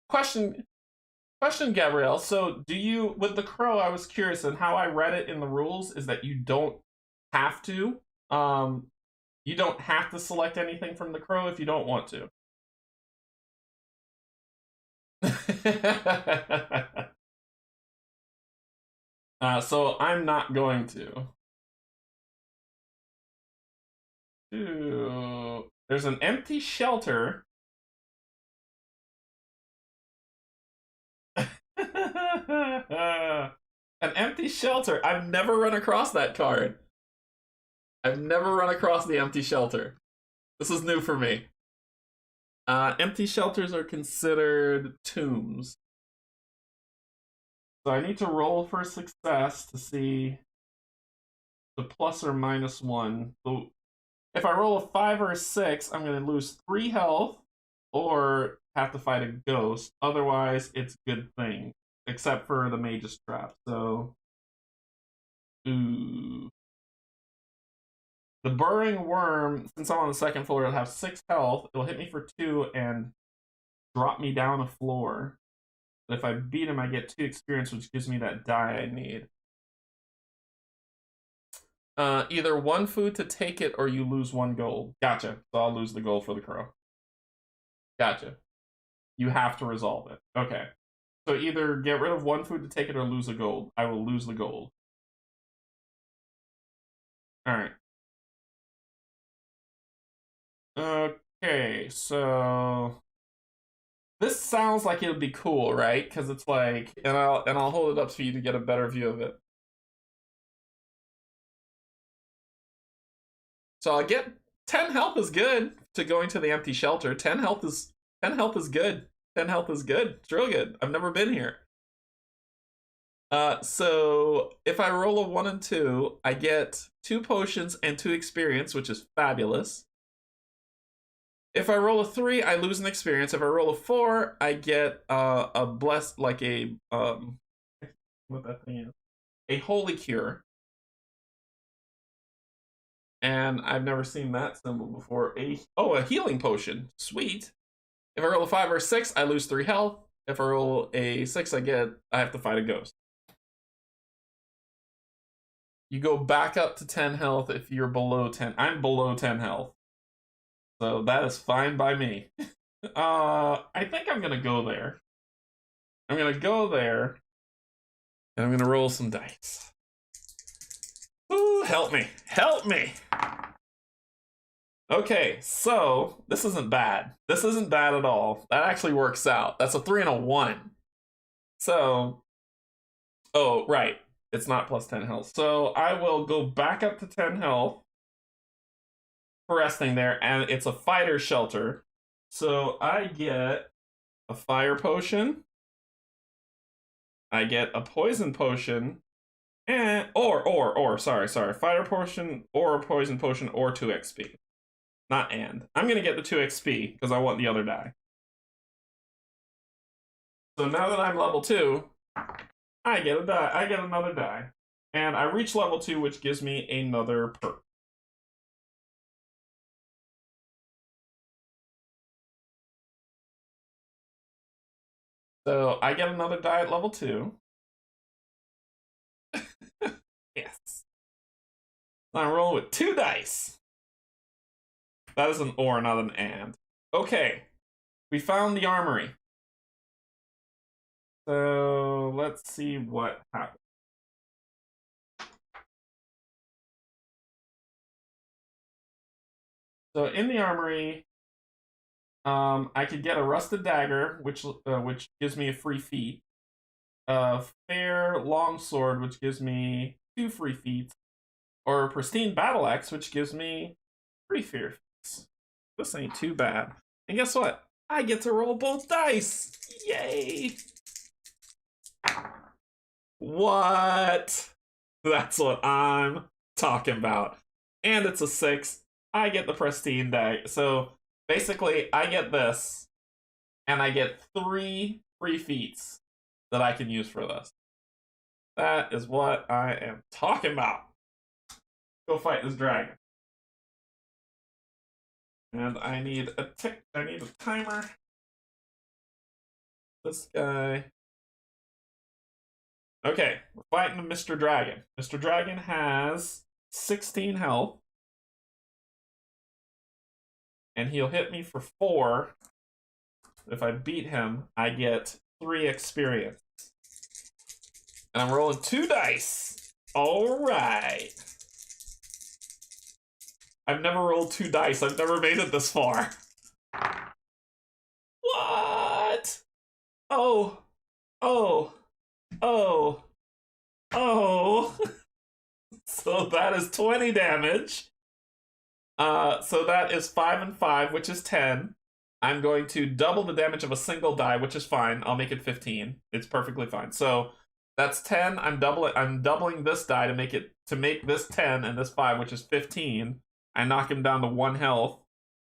Question, Gabrielle. So with the crow, I was curious, and how I read it in the rules is that you don't have to select anything from the crow if you don't want to. So I'm not going to. Ooh, there's an empty shelter. An empty shelter. I've never run across that card. I've never run across the empty shelter. This is new for me. Empty shelters are considered tombs. So I need to roll for success to see the plus or minus 1. So if I roll a 5 or a 6, I'm going to lose 3 health or have to fight a ghost. Otherwise, it's good thing, except for the mage's trap. So, ooh. The burrowing worm, since I'm on the second floor, it'll have 6 health. It'll hit me for 2 and drop me down a floor. But if I beat him, I get 2 experience, which gives me that die I need. Either 1 food to take it or you lose 1 gold. Gotcha. So I'll lose the gold for the crow. Gotcha. You have to resolve it. Okay. So either get rid of 1 food to take it or lose a gold. I will lose the gold. Alright. Okay, so this sounds like it would be cool, right? Because it's like, and I'll hold it up for you to get a better view of it. So I get 10 health is good to going to the empty shelter. 10 health is good. 10 health is good. It's real good. I've never been here. So if I roll a 1 and 2, I get 2 potions and 2 experience, which is fabulous. If I roll a 3, I lose an experience. If I roll a 4, I get a blessed, like a what that thing is, a holy cure. And I've never seen that symbol before. A healing potion. Sweet. If I roll a 5 or a 6, I lose 3 health. If I roll a 6, I have to fight a ghost. You go back up to 10 health if you're below 10. I'm below 10 health. So that is fine by me. I think I'm gonna go there. I'm gonna go there. And I'm gonna roll some dice. Ooh, help me. Help me! Okay, so this isn't bad. This isn't bad at all. That actually works out. That's a 3 and a 1. So, oh, right. It's not plus 10 health. So I will go back up to 10 health for resting there, and it's a fighter shelter. So I get a fire potion. I get a poison potion. And, sorry. Fire potion, or a poison potion, or 2 XP. Not and. I'm going to get the 2 XP because I want the other die. So now that I'm level 2, I get a die. I get another die. And I reach level 2, which gives me another perk. So I get another die at level 2. Yes. I'm rolling with 2 dice. That is an or, not an and. Okay. We found the armory. So let's see what happens. So in the armory, I could get a rusted dagger, which gives me a free feat. A fair longsword, which gives me 2 free feats, or a pristine battle axe, which gives me 3 fear feats. This ain't too bad. And guess what? I get to roll both dice. Yay! What? That's what I'm talking about. And it's a 6. I get the pristine dagger. So basically, I get this, and I get 3 free feats that I can use for this. That is what I am talking about. Go fight this dragon. And I need a timer. This guy. Okay, we're fighting Mr. Dragon. Mr. Dragon has 16 health. And he'll hit me for 4. If I beat him, I get 3 experience. And I'm rolling 2 dice. All right. I've never rolled 2 dice. I've never made it this far. What? Oh. So that is 20 damage. So that is 5 and 5, which is 10. I'm going to double the damage of a single die, which is fine. I'll make it 15. It's perfectly fine. So that's 10. I'm doubling this die to make this 10 and this 5, which is 15. I knock him down to 1 health.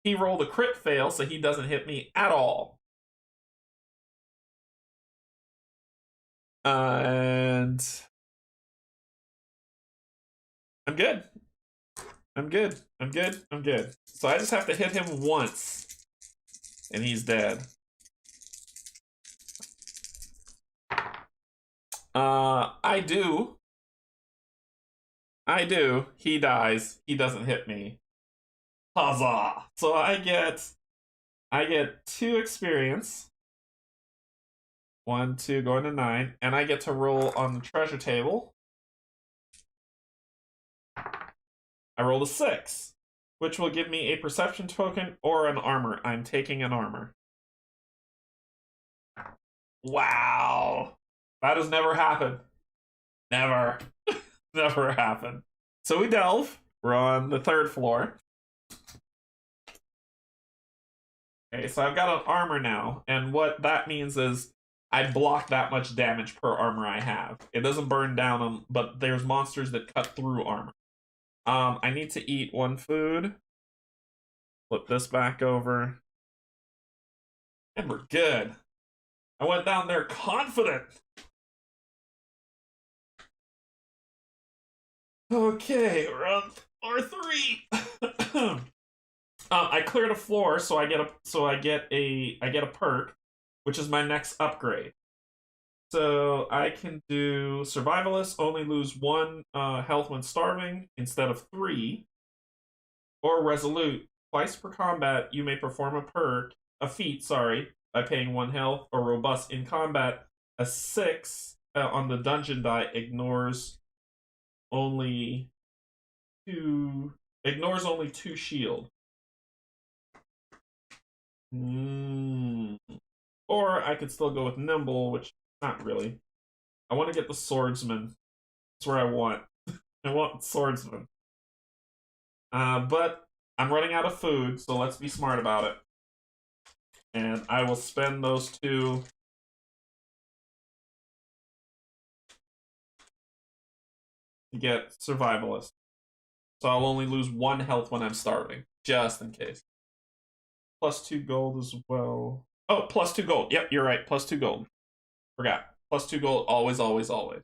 He rolled a crit fail, so he doesn't hit me at all. And I'm good. I'm good. So I just have to hit him once, and he's dead. I do. He dies. He doesn't hit me. Huzzah! So I get 2 experience. 1, 2, going to 9, and I get to roll on the treasure table. I rolled a 6, which will give me a perception token or an armor. I'm taking an armor. Wow. That has never happened. Never. Never happened. So we delve. We're on the third floor. Okay, so I've got an armor now, and what that means is I block that much damage per armor I have. It doesn't burn down them, but there's monsters that cut through armor. I need to eat one food. Flip this back over. And we're good. I went down there confident. Okay, we're on floor 3. I cleared a floor, so I get a perk, which is my next upgrade. So I can do survivalist, only lose 1 health when starving instead of 3, or resolute. Twice per combat, you may perform a feat, sorry, by paying 1 health, or robust in combat. A 6 on the dungeon die only ignores only 2 shield. Or I could still go with nimble, which not really. I want to get the swordsman. That's where I want. I want swordsman. But I'm running out of food, so let's be smart about it. And I will spend those 2 to get survivalist. So I'll only lose 1 health when I'm starving, just in case. +2 gold as well. Oh, +2 gold. Yep, you're right. +2 gold. Forgot. +2 gold, always, always, always.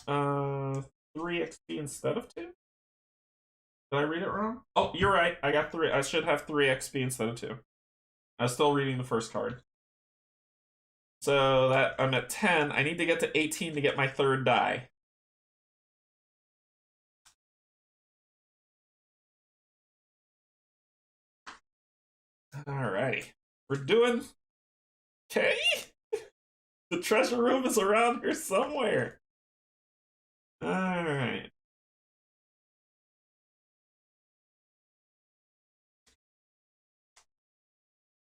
3 XP instead of 2? Did I read it wrong? Oh, you're right. I got 3. I should have 3 XP instead of 2. I was still reading the first card. So that I'm at 10. I need to get to 18 to get my 3rd die. Alrighty. We're doing okay. The treasure room is around here somewhere. Alright.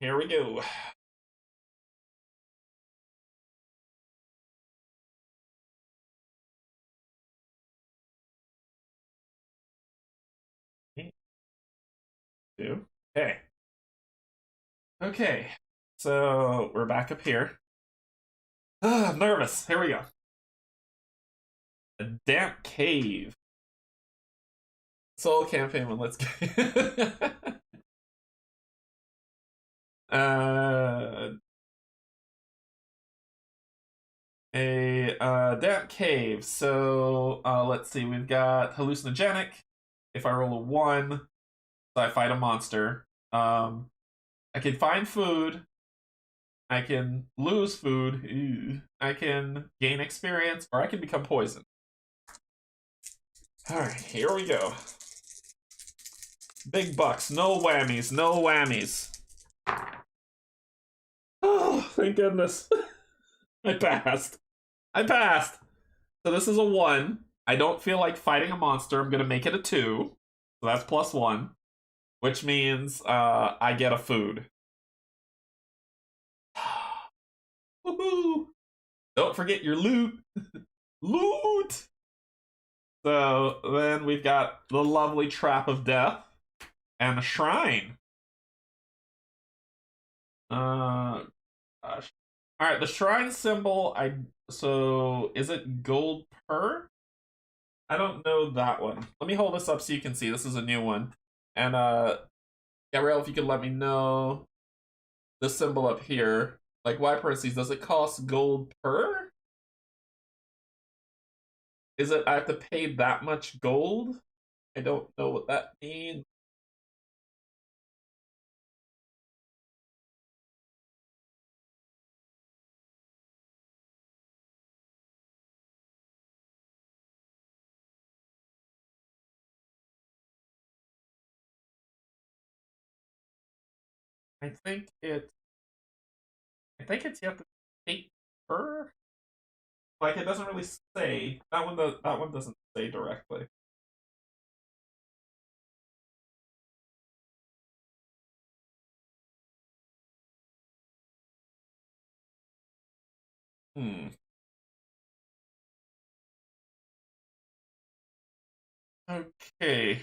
Here we go. Two. Okay. Okay. So we're back up here. I'm nervous. Here we go. A damp cave. Soul campaign one. Let's go. uh, damp cave. So let's see. We've got hallucinogenic. If I roll a 1, so I fight a monster. I can find food. I can lose food. Ew. I can gain experience, or I can become poison. All right, here we go. Big bucks, no whammies, no whammies. Oh, thank goodness. I passed. I passed. So this is a 1. I don't feel like fighting a monster. I'm going to make it a 2. So that's +1, which means I get a food. Woohoo! Don't forget your loot. Loot! So then we've got the lovely Trap of Death and a shrine. Gosh. All right, the shrine symbol. So is it gold per? I don't know that one. Let me hold this up so you can see. This is a new one. And Gabrielle, if you could let me know the symbol up here. Like Y parentheses, does it cost gold per? Is it I have to pay that much gold? I don't know what that means. I think it I think it's you have to pay per. Like it doesn't really say. That one doesn't say directly. Hmm. Okay,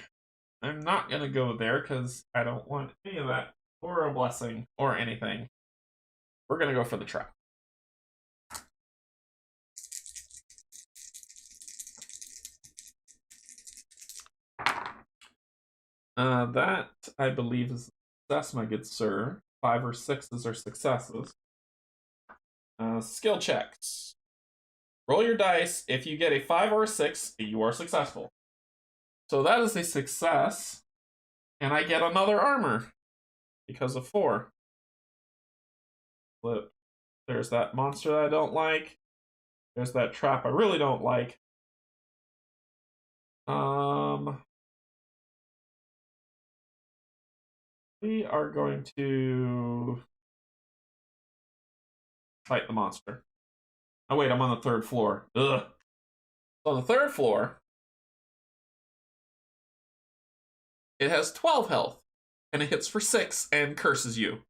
I'm not gonna go there because I don't want any of that, or a blessing, or anything. We're gonna go for the trap. That, I believe, is success, my good sir. 5 or 6s are successes. Skill checks. Roll your dice. If you get a 5 or a 6, you are successful. So that is a success. And I get another armor because of 4. Flip. There's that monster that I don't like. There's that trap I really don't like. We are going to fight the monster. Oh wait, I'm on the 3rd floor. Ugh. On the 3rd floor, it has 12 health, and it hits for 6 and curses you.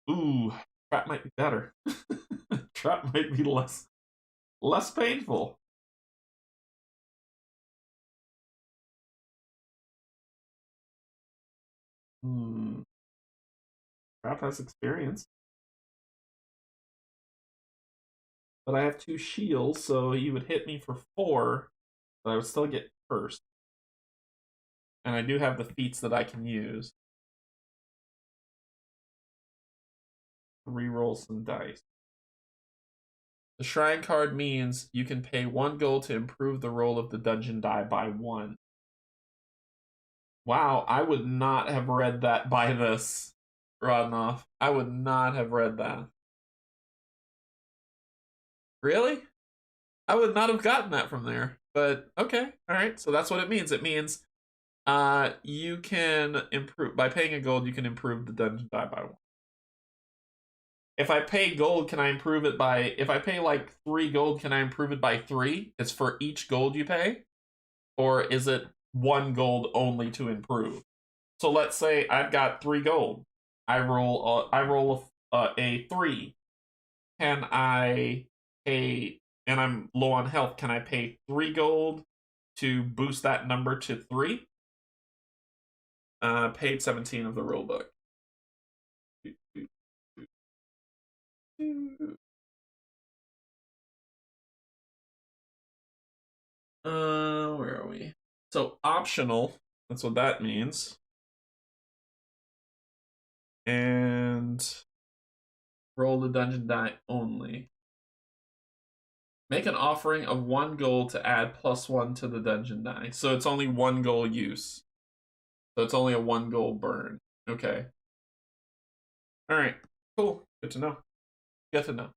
Ooh, trap might be better. Trap might be less painful. Trap has experience. But I have 2 shields, so he would hit me for 4, but I would still get cursed. And I do have the feats that I can use. Reroll some dice. The shrine card means you can pay 1 gold to improve the roll of the dungeon die by 1. Wow, I would not have read that by this, Rodnoff. I would not have read that. Really? I would not have gotten that from there. But okay, alright, so that's what it means. It means you can improve by paying a gold, you can improve the dungeon die by 1. If I pay gold, can I improve it by, if I pay like 3 gold, can I improve it by 3? It's for each gold you pay? Or is it 1 gold only to improve? So let's say I've got 3 gold. I roll a 3. Can I pay, and I'm low on health, can I pay 3 gold to boost that number to 3? Page 17 of the rulebook. Where are we? So optional, that's what that means. And roll the dungeon die only. Make an offering of 1 gold to add +1 to the dungeon die. So it's only 1 gold use. So it's only a 1 gold burn. Okay. Alright. Cool. Good to know. Good to know.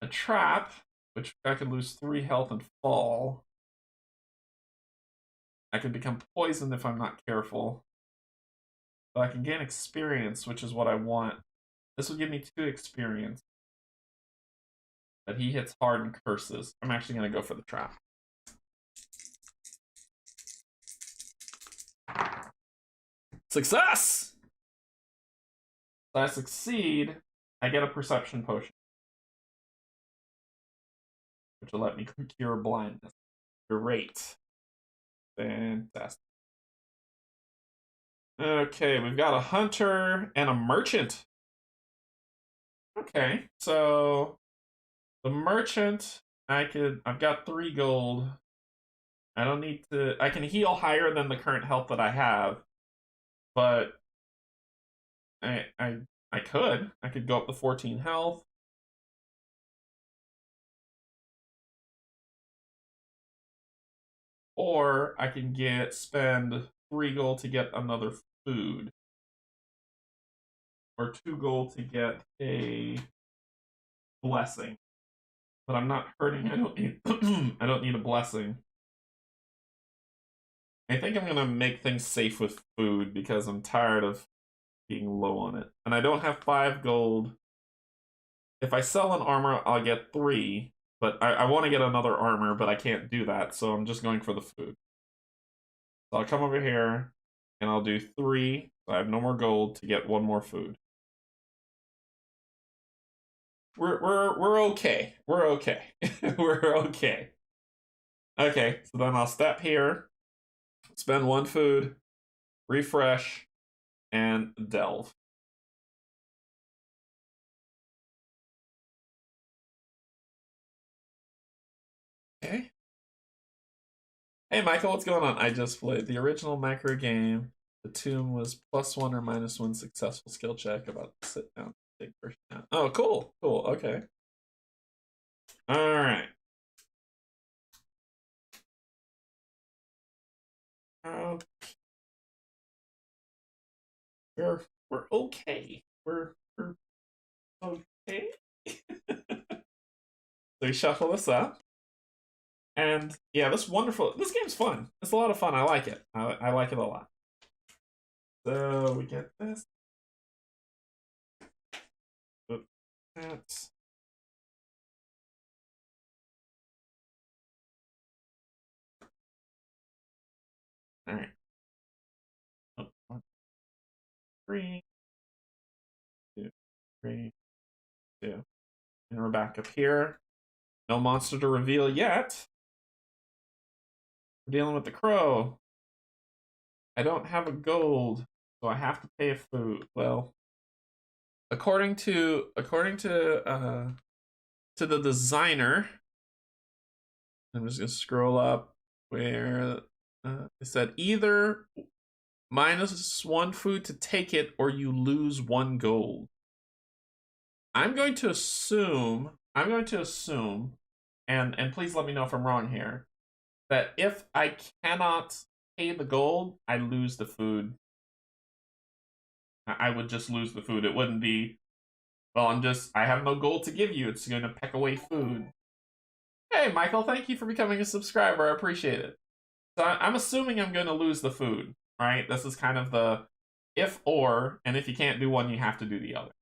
A trap, which I could lose 3 health and fall. I could become poisoned if I'm not careful. But I can gain experience, which is what I want. This will give me 2 experience. But he hits hard and curses. I'm actually going to go for the trap. Success! So I succeed, I get a perception potion, which will let me cure blindness. Great. Fantastic. Okay, we've got a hunter and a merchant. Okay, so the merchant, I've got 3 gold. I don't need to, I can heal higher than the current health that I have, but I could go up to 14 health. Or I can spend 3 gold to get another food. Or 2 gold to get a blessing. But I'm not hurting. I don't need I don't need a blessing. I think I'm gonna make things safe with food because I'm tired of being low on it. And I don't have 5 gold. If I sell an armor, I'll get 3. But I want to get another armor, but I can't do that, so I'm just going for the food. So I'll come over here, and I'll do 3. So I have no more gold to get 1 more food. we're okay. We're okay. We're okay. Okay, so then I'll step here, spend one food, refresh, and delve. Okay. Hey Michael, what's going on? I just played the original macro game. The tomb was +1 or -1 successful skill check. About to sit down, take first down. Oh, cool, cool. Okay. All right. Uh, we're we're okay. We're okay. So we shuffle this up. And yeah, this wonderful. This game's fun. It's a lot of fun. I like it. I like it a lot. So we get this. That. All right. Oh, 1, 3, 2, 3, 2. And we're back up here. No monster to reveal yet. We're dealing with the crow. I don't have a gold, so I have to pay a food. Well, according to the designer, I'm just gonna scroll up where it said either -1 food to take it or you lose 1 gold. I'm going to assume, and please let me know if I'm wrong here, that if I cannot pay the gold, I lose the food. I would just lose the food. It wouldn't be, well, I have no gold to give you. It's going to peck away food. Hey, Michael, thank you for becoming a subscriber. I appreciate it. So I'm assuming I'm going to lose the food, right? This is kind of the if or, and if you can't do one, you have to do the other.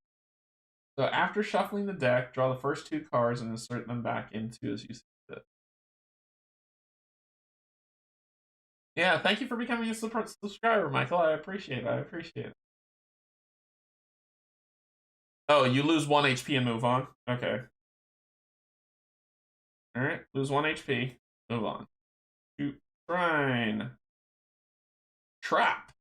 So after shuffling the deck, draw the first 2 cards and insert them back into as you see fit. Yeah, thank you for becoming a subscriber, Michael. I appreciate it. I appreciate it. Oh, you lose 1 HP and move on? Okay. Alright, lose 1 HP. Move on. Shoot. Shrine. Trap.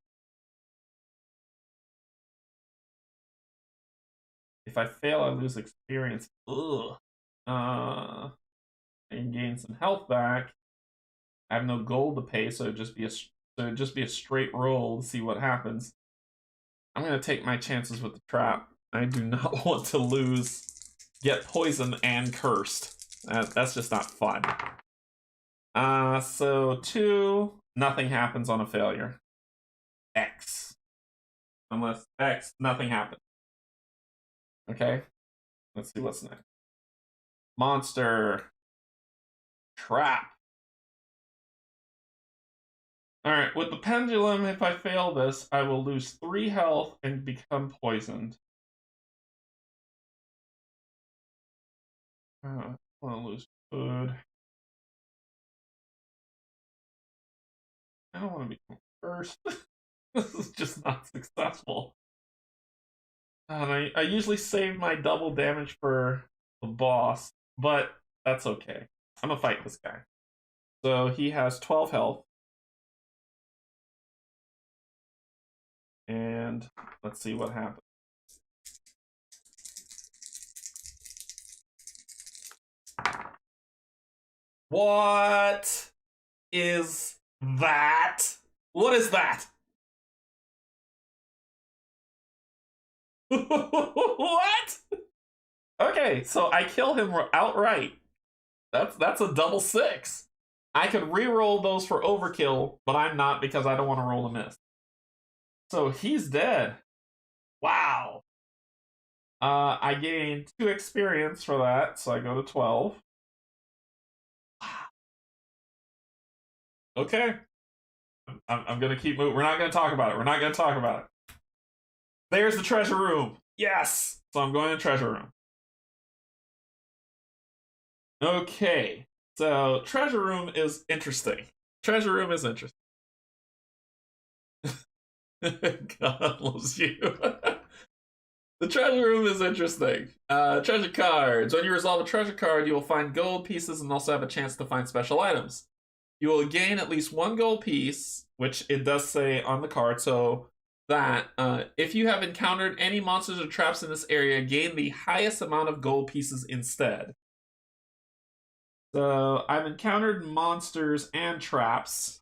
If I fail, I lose experience. Ugh. And gain some health back. I have no gold to pay, so it'd just be a straight roll to see what happens. I'm gonna take my chances with the trap. I do not want to lose, get poisoned and cursed. That's just not fun. So 2, nothing happens on a failure. X. Unless X, nothing happens. Okay, let's see what's next. Monster. Trap. Alright, with the pendulum, if I fail this, I will lose 3 health and become poisoned. I want to lose food. I don't want to become cursed. This is just not successful. I usually save my double damage for the boss, but that's okay. I'm gonna fight this guy. So he has 12 health. And let's see what happens. What is that? What is that? What? Okay, so I kill him outright. That's a double 6. I could re-roll those for overkill, but I'm not because I don't want to roll a miss. So he's dead. Wow. I gained 2 experience for that, so I go to 12. Wow. Okay. I'm gonna keep moving. We're not gonna talk about it. We're not gonna talk about it. There's the treasure room. Yes. So I'm going to treasure room. Okay. So treasure room is interesting. Treasure room is interesting. God loves you. The treasure room is interesting. Treasure cards. When you resolve a treasure card, you will find gold pieces and also have a chance to find special items. You will gain at least one gold piece, which it does say on the card. So that if you have encountered any monsters or traps in this area, gain the highest amount of gold pieces instead. So I've encountered monsters and traps.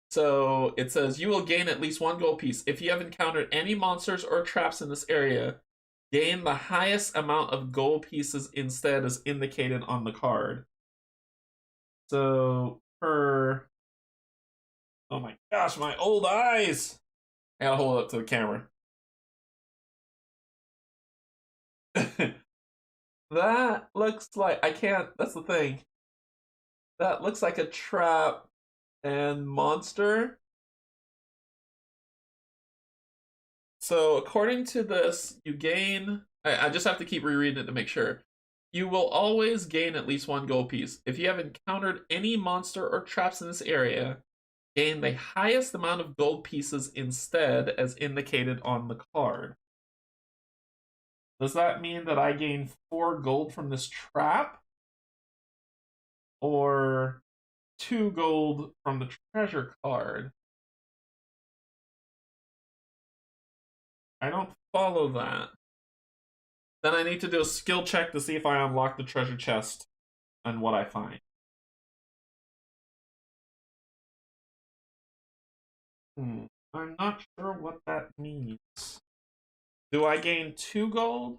So it says you will gain at least one gold piece. If you have encountered any monsters or traps in this area, gain the highest amount of gold pieces instead as indicated on the card. So per... Oh my gosh, my old eyes! I gotta hold it up to the camera. That looks like... I can't... That's the thing. That looks like a trap and monster. So according to this, you gain... I just have to keep rereading it to make sure. You will always gain at least one gold piece. If you have encountered any monster or traps in this area, gain the highest amount of gold pieces instead as indicated on the card. Does that mean that I gain 4 gold from this trap? Or 2 gold from the treasure card? I don't follow that. Then I need to do a skill check to see if I unlock the treasure chest and what I find. I'm not sure what that means. Do I gain 2 gold?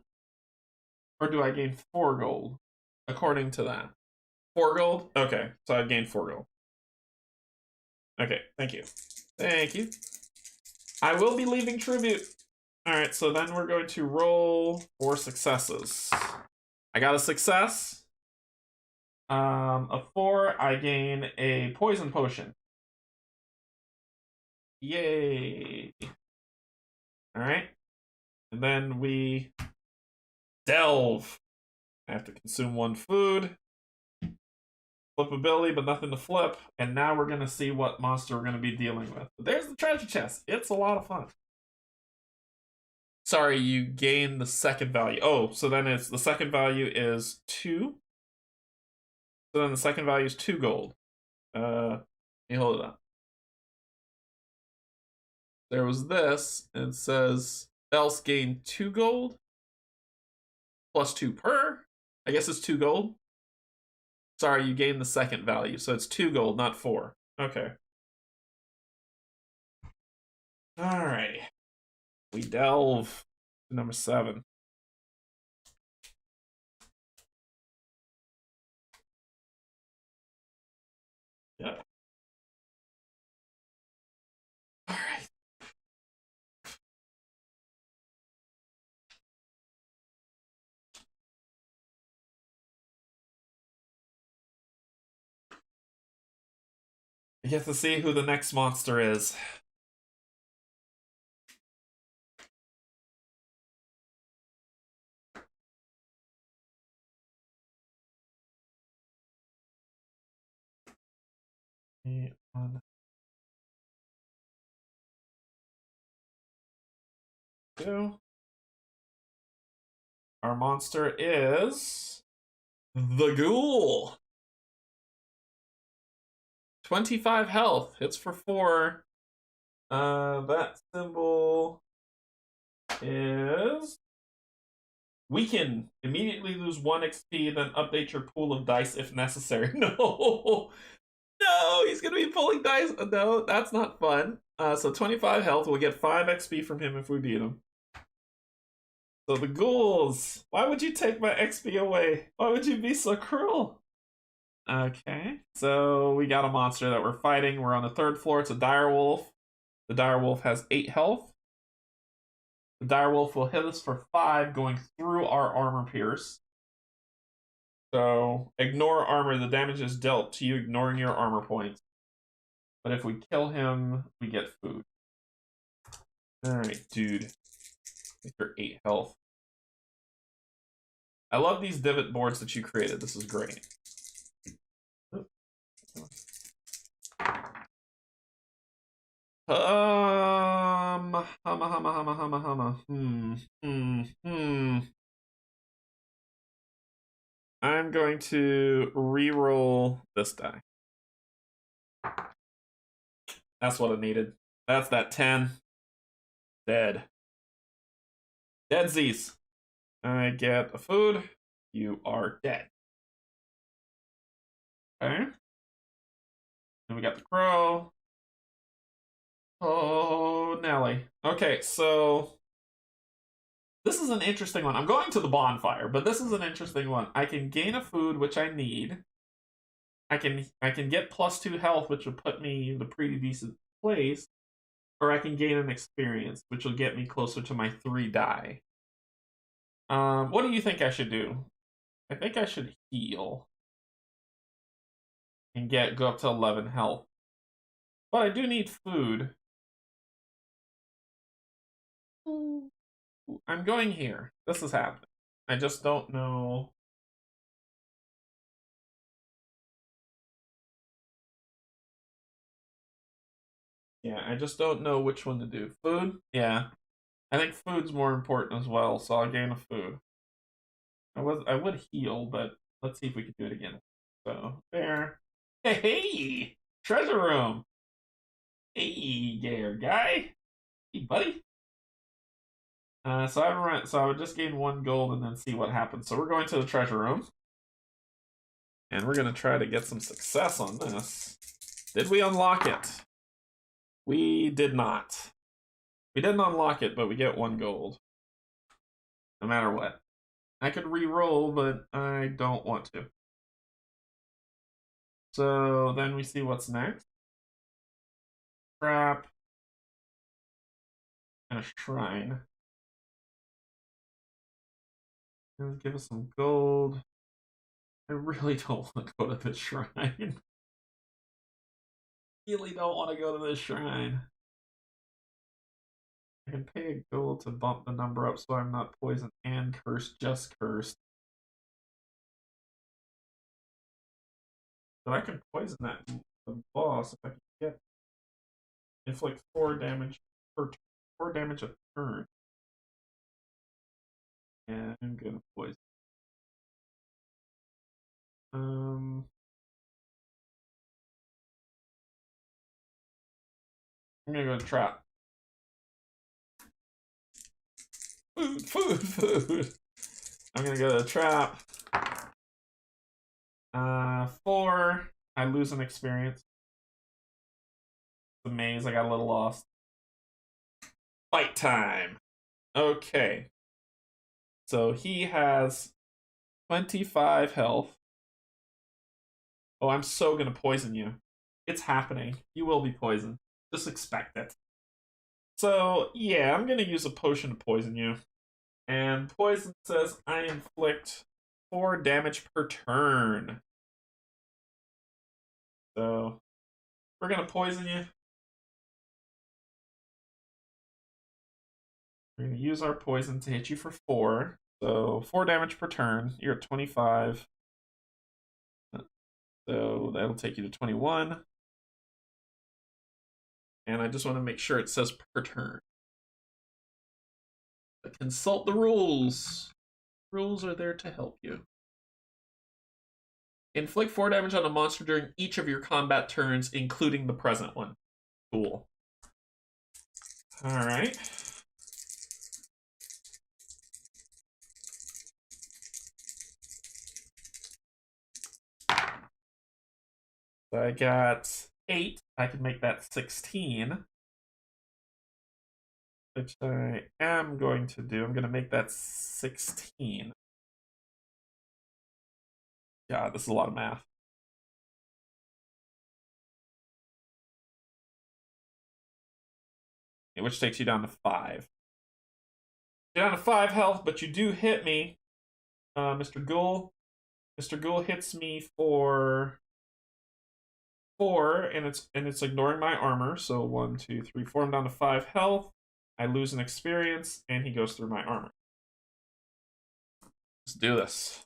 Or do I gain 4 gold? According to that. 4 gold? Okay, so I gained 4 gold. Okay, thank you. Thank you. I will be leaving tribute. Alright, so then we're going to roll for successes. I got a success. A 4, I gain a poison potion. Yay. Alright. And then we delve. I have to consume 1 food. Flip ability, but nothing to flip. And now we're going to see what monster we're going to be dealing with. But there's the treasure chest. It's a lot of fun. Sorry, you gain the second value. Oh, so then it's the second value is 2. So then the second value is 2 gold. Let me hold it up. There was this, and it says else gain 2 gold plus 2 per. I guess it's 2 gold. Sorry, you gain the second value, so it's 2 gold, not 4. Okay. Alrighty. We delve to number 7. Yeah. Alright. You get to see who the next monster is. One, 2. Our monster is the ghoul. 25 health. Hits for 4. That symbol is weaken. Immediately lose 1 XP, then update your pool of dice if necessary. No! No, he's gonna be pulling dice. No, that's not fun. So 25 health. We'll get 5 XP from him if we beat him. So the ghouls. Why would you take my XP away? Why would you be so cruel? Okay, so we got a monster that we're fighting. We're on the 3rd floor. It's a dire wolf. The dire wolf has 8 health. The dire wolf will hit us for 5, going through our armor pierce. So ignore armor. The damage is dealt to you, ignoring your armor points. But if we kill him, we get food. Alright, dude. You're 8 health. I love these divot boards that you created. This is great. Hama. going to re-roll this die. That's what I needed. That's that 10. Dead. Deadsies. I get a food. You are dead. Okay. Then we got the crow. Oh, Nelly. Okay, so this is an interesting one. I'm going to the bonfire, but this is an interesting one. I can gain a food, which I need. I can get +2 health, which will put me in a pretty decent place, or I can gain an experience, which will get me closer to my 3 die. What do you think I should do? I think I should heal and go up to 11 health. But I do need food. I'm going here. This is happening. I just don't know. Yeah, I just don't know which one to do. Food? Yeah. I think food's more important as well, so I'll gain a food. I would heal, but let's see if we can do it again. So there. Hey! Treasure room! Hey there, guy! Hey, buddy! So I would just gain 1 gold and then see what happens. So we're going to the treasure room. And we're gonna try to get some success on this. Did we unlock it? We did not. We didn't unlock it, but we get 1 gold. No matter what. I could re-roll, but I don't want to. So then we see what's next. Trap. And a shrine. Give us some gold. I really don't want to go to the shrine. Really don't want to go to this shrine. I can pay a gold to bump the number up so I'm not poisoned and cursed, just cursed. But I can poison that the boss if I can get inflict 4 damage per 4 damage a turn. Yeah, I'm gonna poison. I'm gonna go to trap. Food. I'm gonna go to trap. 4. I lose an experience. The maze, I got a little lost. Fight time. Okay. So he has 25 health. Oh, I'm so gonna poison you. It's happening. You will be poisoned. Just expect it. So, yeah, I'm gonna use a potion to poison you. And poison says I inflict 4 damage per turn. So, we're gonna poison you. We're gonna use our poison to hit you for 4. So, 4 damage per turn. You're at 25. So, that'll take you to 21. And I just want to make sure it says per turn. But consult the rules. Rules are there to help you. Inflict 4 damage on a monster during each of your combat turns, including the present one. Cool. Alright. So I got 8. I can make that 16. Which I am going to do. I'm going to make that 16. God, this is a lot of math. Which takes you down to 5. You're down to 5 health, but you do hit me, Mr. Ghoul. Mr. Ghoul hits me for 4, and it's ignoring my armor. So 1, 2, 3, 4. I'm down to 5 health. I lose an experience, and he goes through my armor. Let's do this.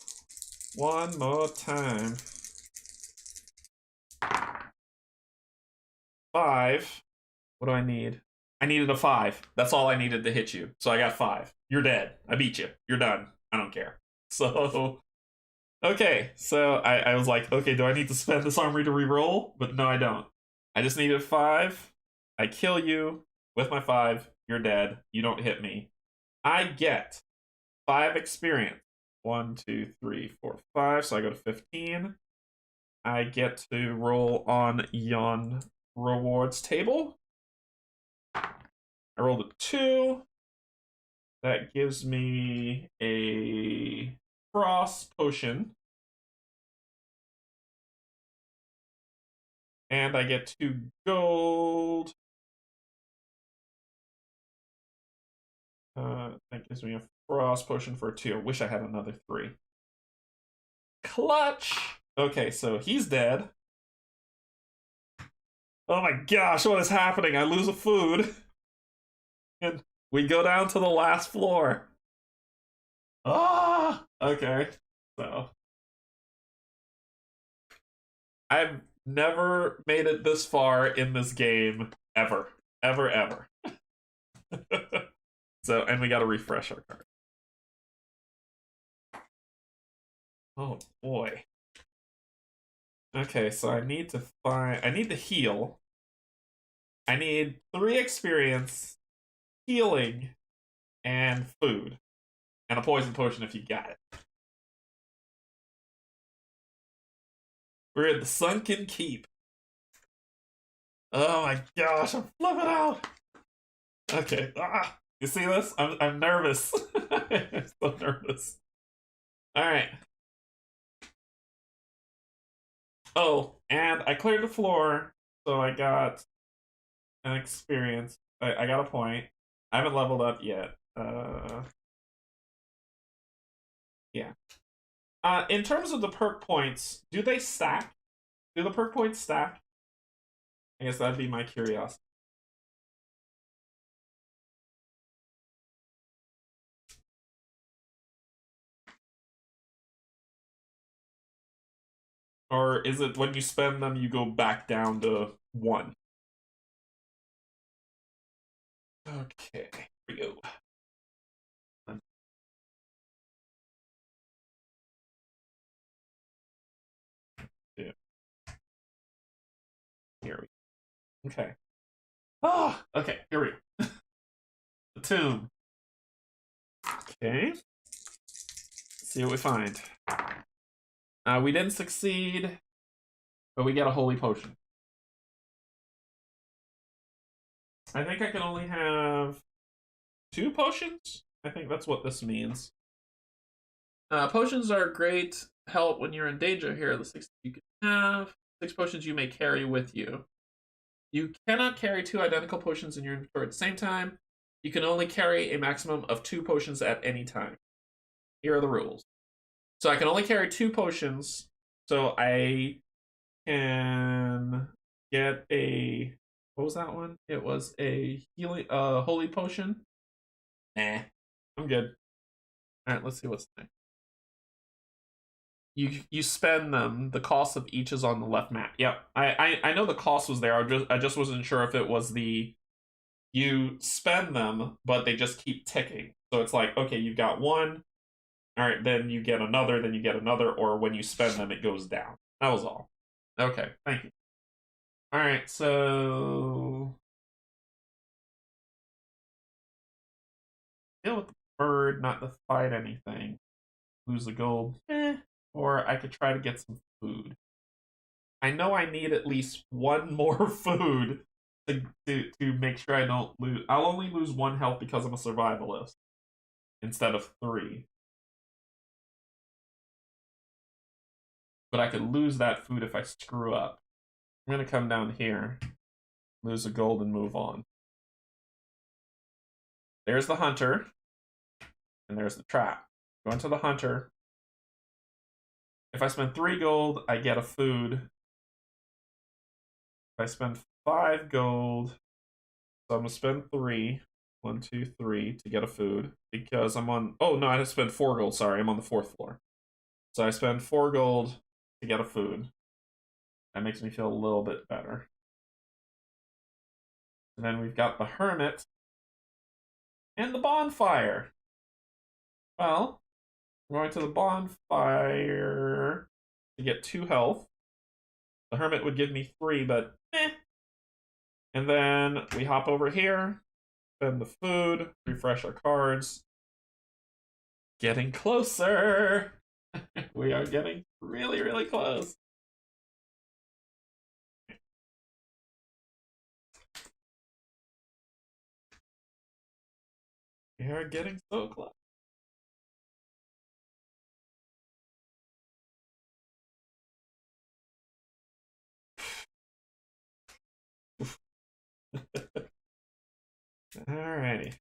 One more time. 5. What do I need? I needed a 5. That's all I needed to hit you. So I got 5. You're dead. I beat you. You're done. I don't care. So Okay, so I was like, okay, do I need to spend this armory to reroll? But no, I don't. I just needed 5. I kill you with my 5. You're dead. You don't hit me. I get 5 experience. 1, 2, 3, 4, 5. So I go to 15. I get to roll on yon rewards table. I rolled a 2. That gives me a frost potion. And I get 2 gold. That gives me a frost potion for a 2. I wish I had another 3. Clutch! Okay, so he's dead. Oh my gosh, what is happening? I lose a food. And we go down to the last floor. Ah! Okay, so. I've never made it this far in this game, ever. Ever, ever. So, and we gotta refresh our card. Oh boy. Okay, so I need to heal. I need 3 experience, healing, and food. And a poison potion if you got it. We're in the Sunken Keep. Oh my gosh, I'm flipping out. Okay. Ah, you see this? I'm nervous. I'm so nervous. Alright. Oh, and I cleared the floor, so I got an experience. I got a point. I haven't leveled up yet. Yeah. In terms of the perk points, do they stack? Do the perk points stack? I guess that'd be my curiosity. Or is it when you spend them, you go back down to 1? Okay, here we go. Yeah. Here we go. Okay. Ah, okay, here we go. The tomb. Okay. Let's see what we find. We didn't succeed, but we get a holy potion. I think I can only have 2 potions. I think that's what this means. Potions are great help when you're in danger. Here are the 6 you can have. 6 potions you may carry with you. You cannot carry 2 identical potions in your inventory at the same time. You can only carry a maximum of 2 potions at any time. Here are the rules. So I can only carry 2 potions. So I can get a, what was that one? It was a healing holy potion. Nah, I'm good. All right, let's see what's next. You spend them. The cost of each is on the left map. Yep, I know the cost was there. I just wasn't sure if it was the you spend them, but they just keep ticking. So it's like, okay, you've got 1. All right, then you get another, then you get another, or when you spend them, it goes down. That was all. Okay, thank you. All right, so deal with the bird, not to fight anything. Lose the gold. Or I could try to get some food. I know I need at least 1 more food to make sure I don't lose. I'll only lose 1 health because I'm a survivalist instead of 3. But I could lose that food if I screw up. I'm gonna come down here, lose the gold, and move on. There's the hunter, and there's the trap. Go into the hunter. If I spend 3 gold, I get a food. If I spend 5 gold, so I'm gonna spend 3. 1, 2, 3 to get a food because I'm on. Oh no, I have to spend 4 gold. Sorry, I'm on the 4th floor. So I spend 4 gold to get a food. That makes me feel a little bit better. And then we've got the hermit and the bonfire. Well, I'm going to the bonfire to get 2 health. The hermit would give me 3, but eh. And then we hop over here, spend the food, refresh our cards. Getting closer. We are getting really, really close. We are getting so close. Alrighty.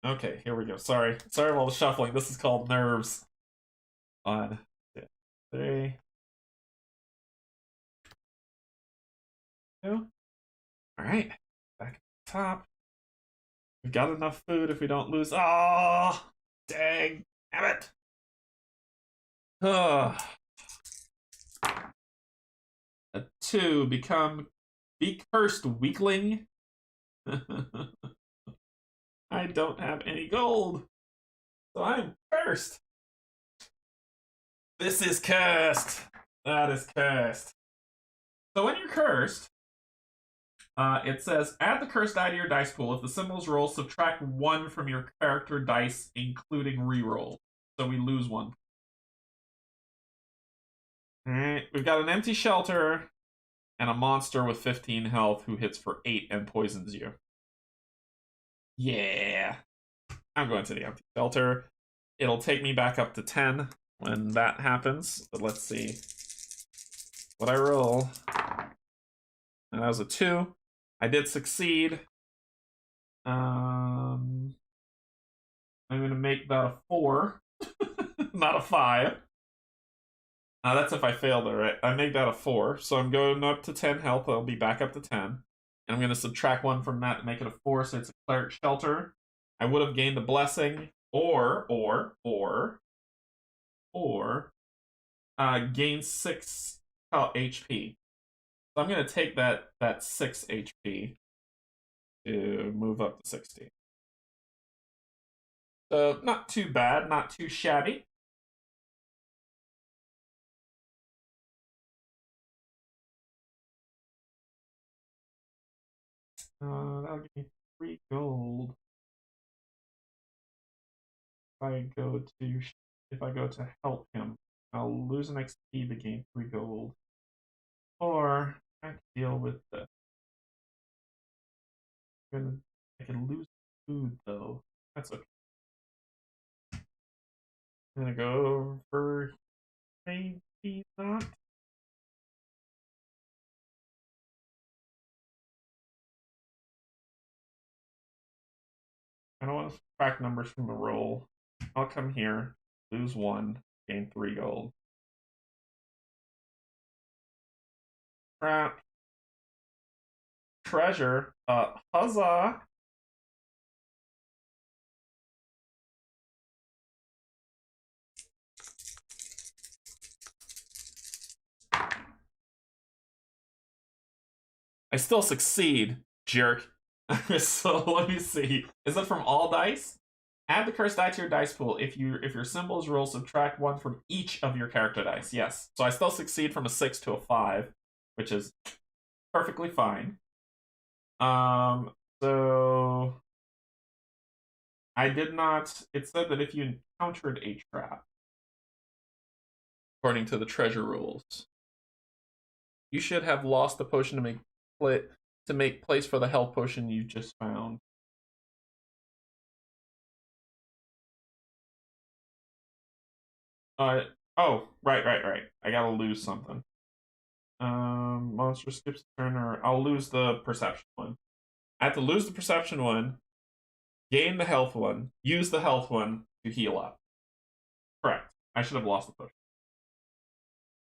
Okay, here we go. Sorry for all the shuffling. This is called nerves. 1, 2, 3. 2. Alright. Back at the top. We've got enough food if we don't lose. Oh, dang. Damn it. Oh. A 2. Be cursed, weakling. I don't have any gold. So I'm cursed. This is cursed. That is cursed. So when you're cursed, it says add the cursed die to your dice pool. If the symbols roll, subtract 1 from your character dice, including reroll. So we lose 1. Alright, we've got an empty shelter and a monster with 15 health who hits for 8 and poisons you. Yeah. I'm going to the empty shelter. It'll take me back up to 10 when that happens. But let's see what I roll. And that was a 2. I did succeed. I'm going to make that a 4, not a 5. That's if I failed it, right? I made that a 4, so I'm going up to 10 health. I'll be back up to 10. And I'm going to subtract 1 from that to make it a 4, so it's a cleric shelter. I would have gained a blessing, or gain 6 HP. So I'm going to take that 6 HP to move up to 60. So not too bad, not too shabby. That'll give me 3 gold. If I go to help him, I'll lose an XP to gain 3 gold. Or I can deal with this. I can lose food though. That's okay. I'm gonna go for maybe not. I don't want to subtract numbers from the roll. I'll come here, lose 1, gain 3 gold. Crap. Treasure. Huzzah! I still succeed, jerk. So let me see. Is it from all dice? Add the cursed die to your dice pool. If your symbols roll, subtract 1 from each of your character dice. Yes. So I still succeed from a 6 to a 5, which is perfectly fine. So I did not. It said that if you encountered a trap, according to the treasure rules, you should have lost the potion to make place for the health potion you just found. Oh, right. I gotta lose something. Monster skips a turn, or I'll lose the perception one. I have to lose the perception one, gain the health one, use the health one to heal up. Correct. I should have lost the potion.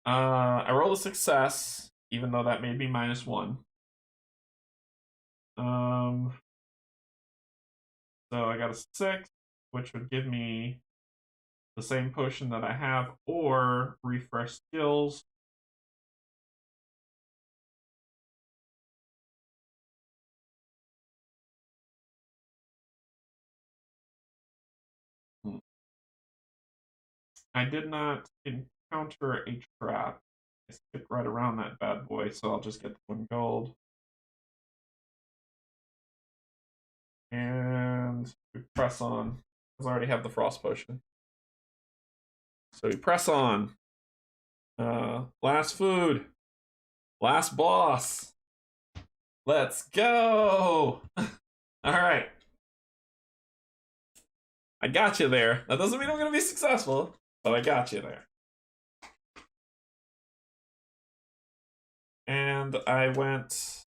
I rolled a success, even though that made me -1. So I got a 6, which would give me the same potion that I have, or refresh skills. I did not encounter a trap. I skipped right around that bad boy, so I'll just get 1 gold. And we press on, because I already have the frost potion. So we press on. Last food. Last boss. Let's go! Alright. I got you there. That doesn't mean I'm going to be successful, but I got you there. And I went...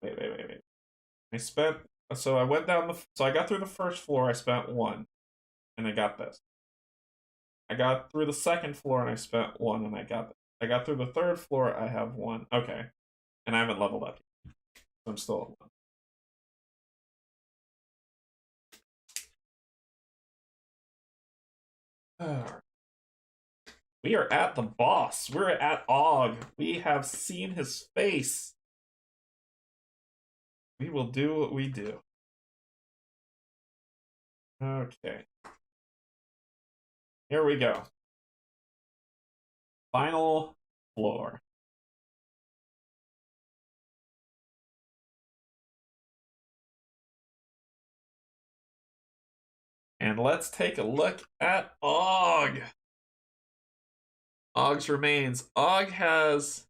Wait. I spent... So I went down the... So I got through the first floor, I spent 1. And I got this. I got through the second floor and I spent 1 and I got this. I got through the third floor, I have 1. Okay. And I haven't leveled up yet. So I'm still at 1. We are at the boss. We're at Og. We have seen his face. We will do what we do. Okay. Here we go. Final floor. And let's take a look at Og. Og's remains. Og has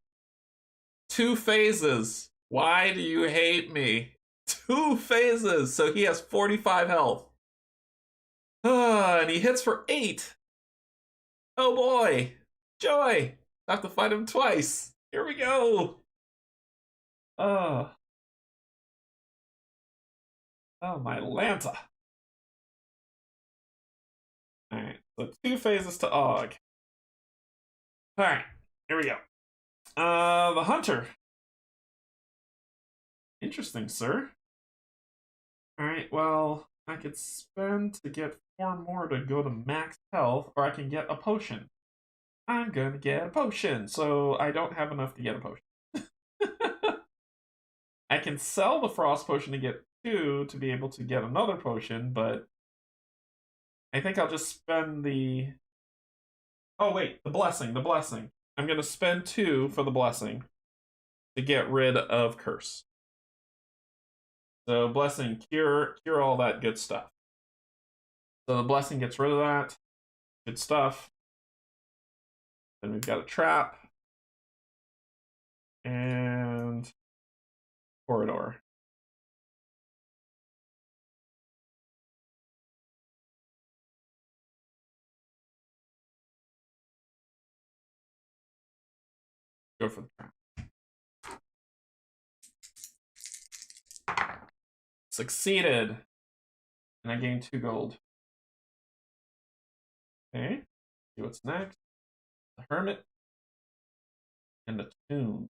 2 phases. Why do you hate me? 2 phases. So he has 45 health. And he hits for 8. Oh boy. Joy. I have to fight him twice. Here we go. Oh, my Lanta. Alright, so 2 phases to Og. Alright, here we go. The Hunter. Interesting, sir. Alright, well, I could spend to get 4 more to go to max health, or I can get a potion. I'm gonna get a potion, so I don't have enough to get a potion. I can sell the frost potion to get 2 to be able to get another potion, but I think I'll just spend the... Oh wait, the blessing. I'm gonna spend 2 for the blessing to get rid of curse. So blessing, cure all that good stuff. So the blessing gets rid of that. Good stuff. Then we've got a trap. And corridor. Go for the trap. Succeeded. And I gained 2 gold. Okay. See what's next. The Hermit. And the Tomb.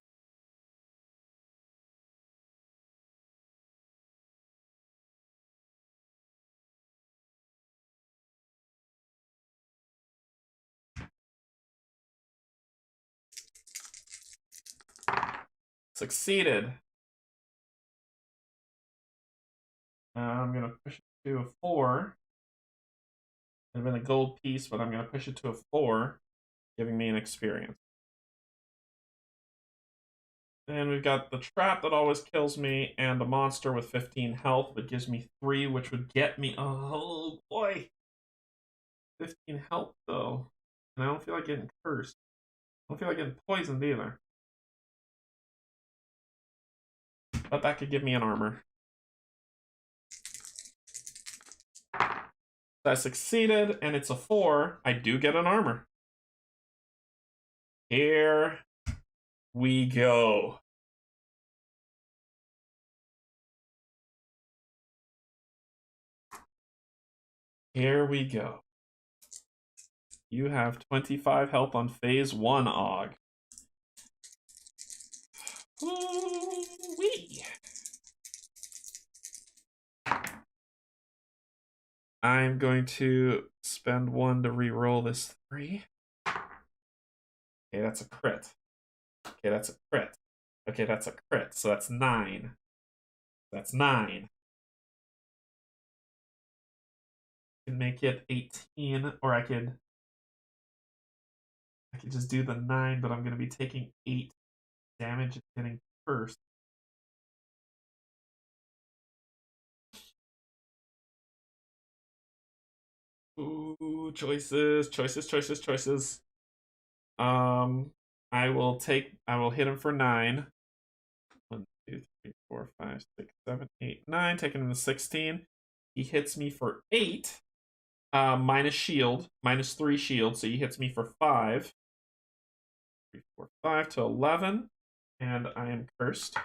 Succeeded. I'm going to push it to a 4. It'd been a gold piece, but I'm going to push it to a 4, giving me an experience. And we've got the trap that always kills me, and the monster with 15 health, but gives me 3, which would get me... Oh, boy! 15 health, though. And I don't feel like getting cursed. I don't feel like getting poisoned, either. But that could give me an armor. So I succeeded, and it's a 4. I do get an armor. Here we go. Here we go. You have 25 health on phase 1, Og. I'm going to spend 1 to re-roll this 3. Okay, that's a crit. Okay, that's a crit. Okay, that's a crit. So that's 9. That's 9. I can make it 18, or I could just do the 9, but I'm going to be taking 8 damage and getting first. Ooh, choices, choices, choices, choices. I will hit him for 9. 1, 2, 3, 4, 5, 6, 7, 8, 9. Taking him to 16. He hits me for 8. Minus shield, minus 3 shield, so he hits me for 5. 3, 4, 5 to 11. And I am cursed.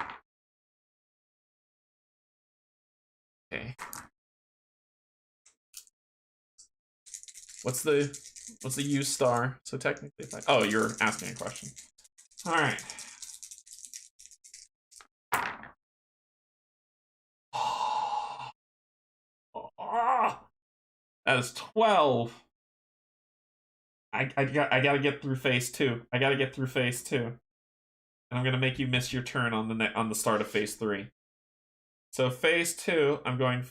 Okay. What's the U star? So technically, if I, oh, you're asking a question. All right. That is 12. I gotta get through phase 2. I gotta get through phase 2. And I'm gonna make you miss your turn on the start of phase 3. So phase 2, I'm going.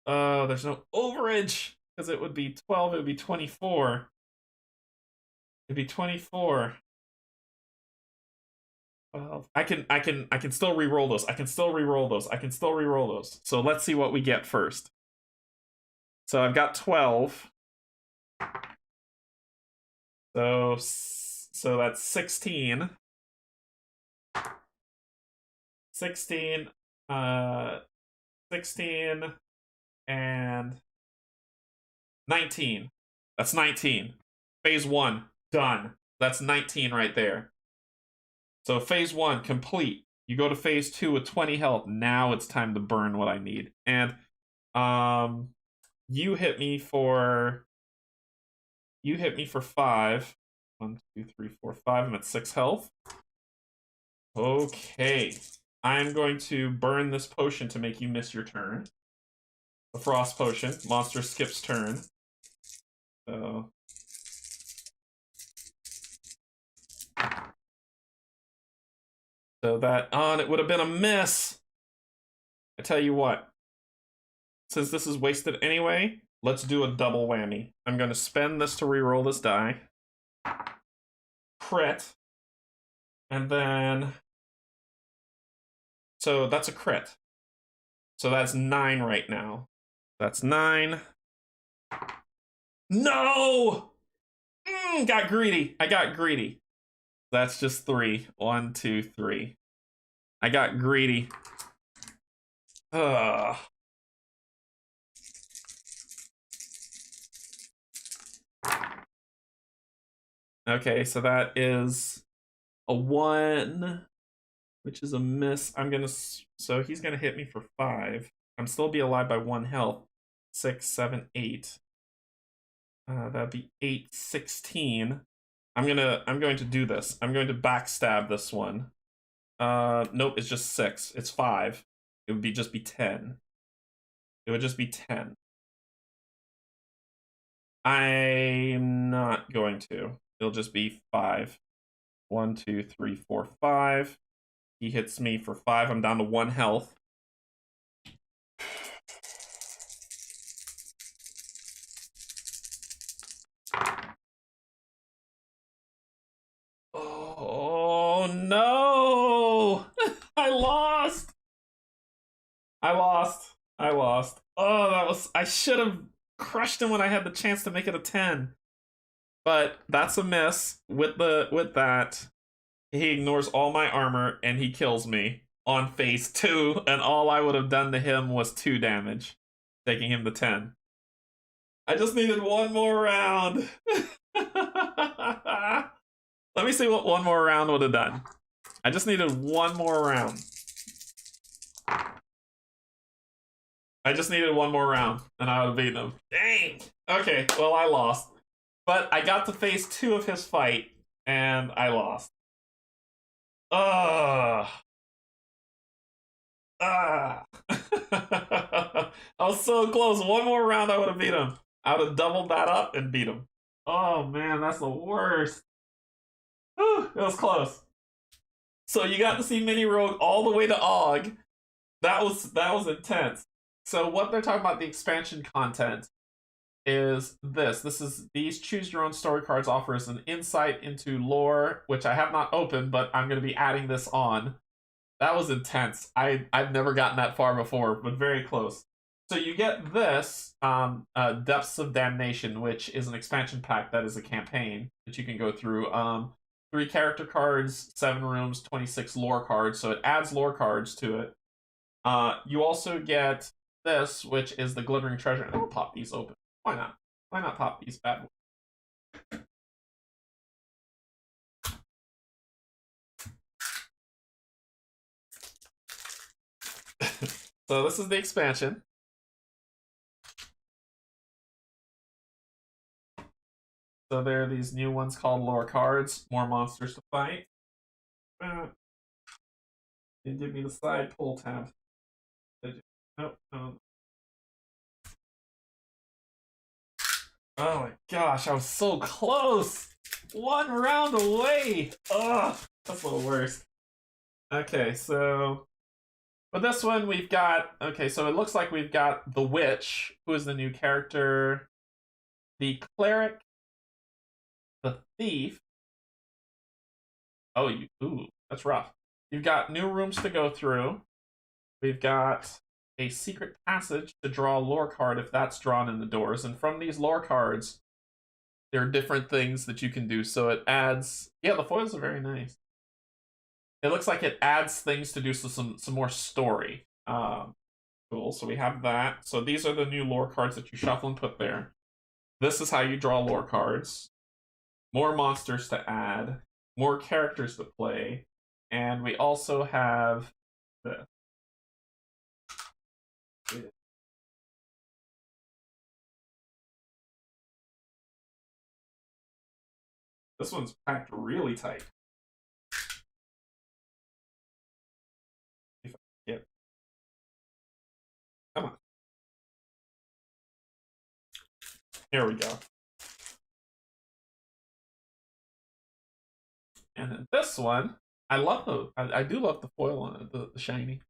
Oh, there's no overage because it would be 12. It would be 24. It'd be 24. 12. I can still re-roll those. I can still re-roll those. I can still re-roll those. So let's see what we get first. So I've got 12. So that's 16. 16, 16, and 19. That's 19. Phase 1, done. That's 19 right there. So phase 1, complete. You go to phase 2 with 20 health. Now it's time to burn what I need. And you hit me for 5. 1, 2, 3, 4, 5. I'm at 6 health. Okay. I'm going to burn this potion to make you miss your turn. A frost potion. Monster skips turn. So that on, it would have been a miss. I tell you what. Since this is wasted anyway, let's do a double whammy. I'm going to spend this to reroll this die. Crit. And then... So that's a crit. So that's 9 right now. That's 9. No! Got greedy. I got greedy. That's just 3. 1, 2, 3. I got greedy. Ugh. Okay, so that is a 1, which is a miss. So he's gonna hit me for 5. I'm still be alive by 1 health. 6, 7, 8. That'd be 8, 16. I'm going to do this. I'm going to backstab this one. Nope, it's just 6. It's 5. It would just be 10. It would just be 10. I'm not going to. It'll just be 5. 1, 2, 3, 4, 5. He hits me for 5. I'm down to 1 health. Oh no! I lost. I lost. Oh, I should have crushed him when I had the chance to make it a 10. But that's a miss. With that, he ignores all my armor and he kills me on phase 2, and all I would have done to him was 2 damage, taking him to 10. I just needed one more round. Let me see what one more round would have done. I just needed one more round. I just needed one more round, and I would have beaten him. Dang! Okay, well, I lost. But I got to phase 2 of his fight, and I lost. Ugh. Ah. I was so close. One more round, I would have beat him. I would have doubled that up and beat him. Oh man, that's the worst. Whew, it was close. So you got to see Mini Rogue all the way to Og. That was intense. So what they're talking about the expansion content is this. This is these choose your own story cards offers an insight into lore, which I have not opened, but I'm going to be adding this on. That was intense. I've never gotten that far before, but very close. So you get this Depths of Damnation, which is an expansion pack that is a campaign that you can go through. 3 character cards, 7 rooms, 26 lore cards. So it adds lore cards to it. You also get this, which is the Glittering Treasure. And I'll pop these open. Why not? Why not pop these bad boys? So this is the expansion. So there are these new ones called lore cards, more monsters to fight. Didn't give me the side pull tab. Nope. No. Oh my gosh, I was so close! One round away! Ugh, that's the worst. Okay, so for this one we've got, okay, so it looks like we've got the Witch, who is the new character, the Cleric, the Thief. Oh, ooh, that's rough. You've got new rooms to go through. We've got a secret passage to draw a lore card if that's drawn in the doors. And from these lore cards, there are different things that you can do. So it adds, yeah, the foils are very nice. It looks like it adds things to do some more story. Cool. So we have that. So these are the new lore cards that you shuffle and put there. This is how you draw lore cards. More monsters to add. More characters to play. And we also have this. This one's packed really tight. If I can get, come on. Here we go. And then this one, I love I do love the foil on it, the shiny.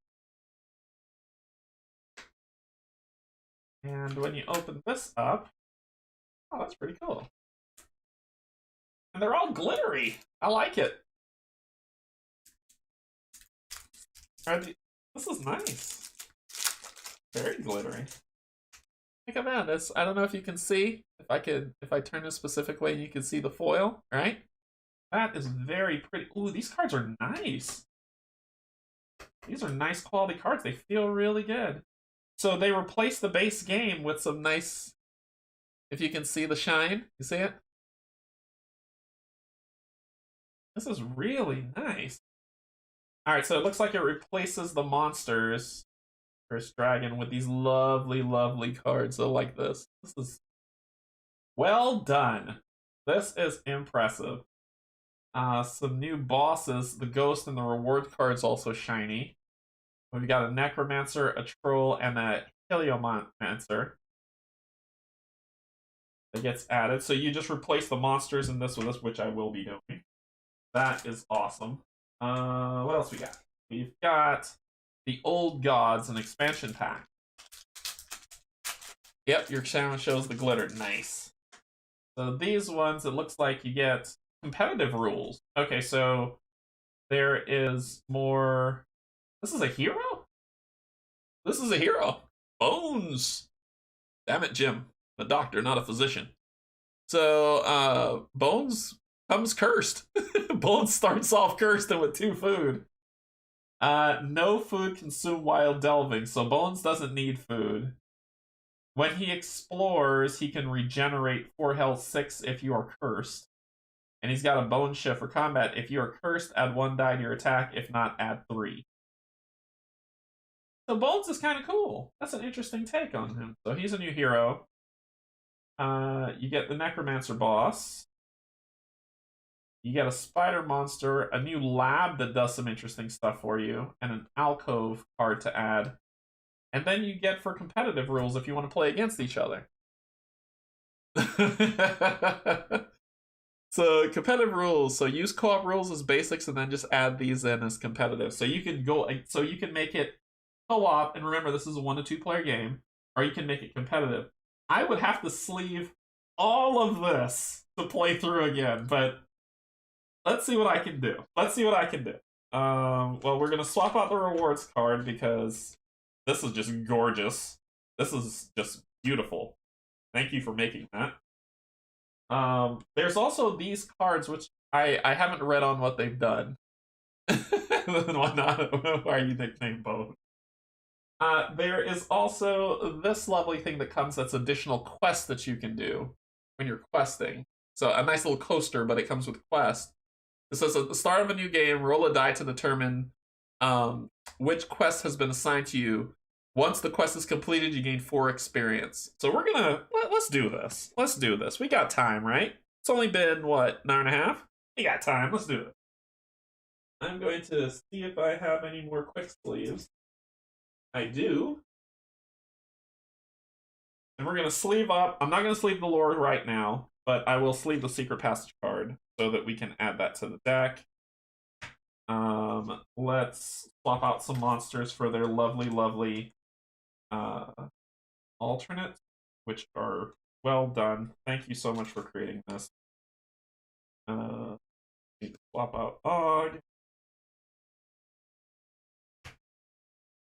And when you open this up, oh, that's pretty cool. And they're all glittery. I like it. This is nice. Very glittery. Look at that. That's, I don't know if you can see. If I turn this specific way, you can see the foil, right? That is very pretty. Ooh, these cards are nice. These are nice quality cards. They feel really good. So they replace the base game with some nice, if you can see the shine, you see it? This is really nice. Alright, so it looks like it replaces the monsters, First Dragon, with these lovely, lovely cards. So like this. This is well done. This is impressive. Some new bosses. The Ghost and the Reward cards also shiny. We've got a Necromancer, a Troll, and a Heliomancer that gets added. So you just replace the monsters in this with this, which I will be doing. That is awesome. What else we got? We've got the Old Gods, an expansion pack. Yep, your channel shows the glitter. Nice. So these ones, it looks like you get competitive rules. Okay, so there is more. This is a hero? This is a hero. Bones. Damn it, Jim. I'm a doctor, not a physician. So, Bones comes cursed. Bones starts off cursed and with 2 food. No food consumed while delving, so Bones doesn't need food. When he explores, he can regenerate 4 health 6 if you are cursed. And he's got a bone shift for combat. If you are cursed, add 1 die to your attack. If not, add 3. So Bones is kind of cool. That's an interesting take on him. So he's a new hero. You get the Necromancer boss. You get a spider monster, a new lab that does some interesting stuff for you, and an alcove card to add. And then you get for competitive rules if you want to play against each other. So competitive rules. So use co-op rules as basics, and then just add these in as competitive. So you can go. So you can make it co-op, and remember this is a 1 to 2 player game, or you can make it competitive. I would have to sleeve all of this to play through again, but let's see what I can do. Let's see what I can do. Well, we're gonna swap out the rewards card because this is just gorgeous. This is just beautiful. Thank you for making that. There's also these cards which I haven't read on what they've done. Why not? Why are you nicknamed both? There is also this lovely thing that comes that's additional quests that you can do when you're questing. So a nice little coaster, but it comes with quest. It says at the start of a new game, roll a die to determine which quest has been assigned to you. Once the quest is completed, you gain 4 experience. So we're gonna let's do this. Let's do this. We got time, right? It's only been what, 9.5? We got time. Let's do it. I'm going to see if I have any more quick sleeves. I do. And we're gonna sleeve up. I'm not gonna sleeve the lore right now, but I will sleeve the secret passage card so that we can add that to the deck. Let's swap out some monsters for their lovely alternates, which are well done. Thank you so much for creating this. Need to swap out Og.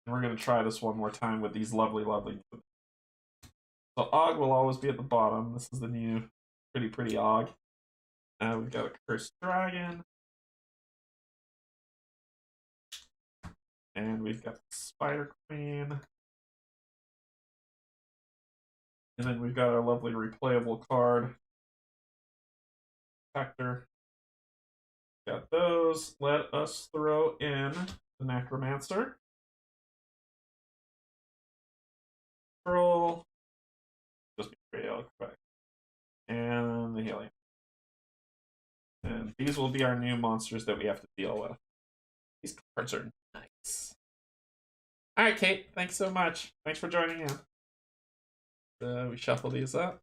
And we're going to try this one more time with these lovely. So Og will always be at the bottom. This is the new pretty Og. We've got a Cursed Dragon. And we've got the Spider Queen. And then we've got our lovely replayable card. Protector. Got those. Let us throw in the Necromancer. Troll. Just be pretty quick. And the Helium. And these will be our new monsters that we have to deal with. These cards are nice. Alright, Kate. Thanks so much. Thanks for joining in. We shuffle these up.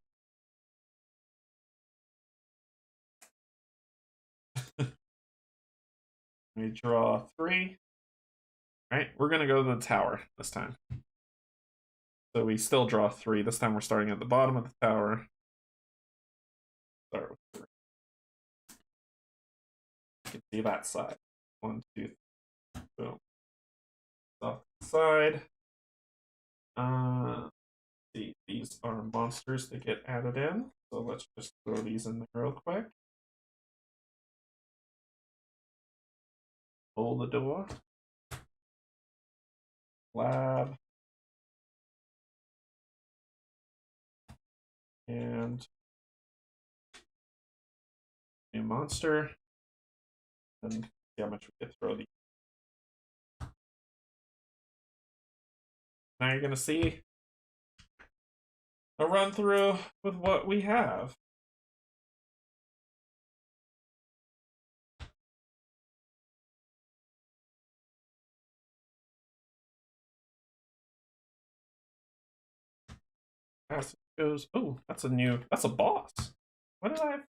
We draw 3. Alright, we're going to go to the tower this time. So we still draw 3. This time we're starting at the bottom of the tower. Start with 3. You can see that side. 1, 2, 3. Boom. Off the side. See, these are monsters that get added in. So let's just throw these in there real quick. Hold the door. Lab. And new monster. And see how much we can throw these. Now you're going to see a run through with what we have. As it goes, oh, that's a boss. What did I have?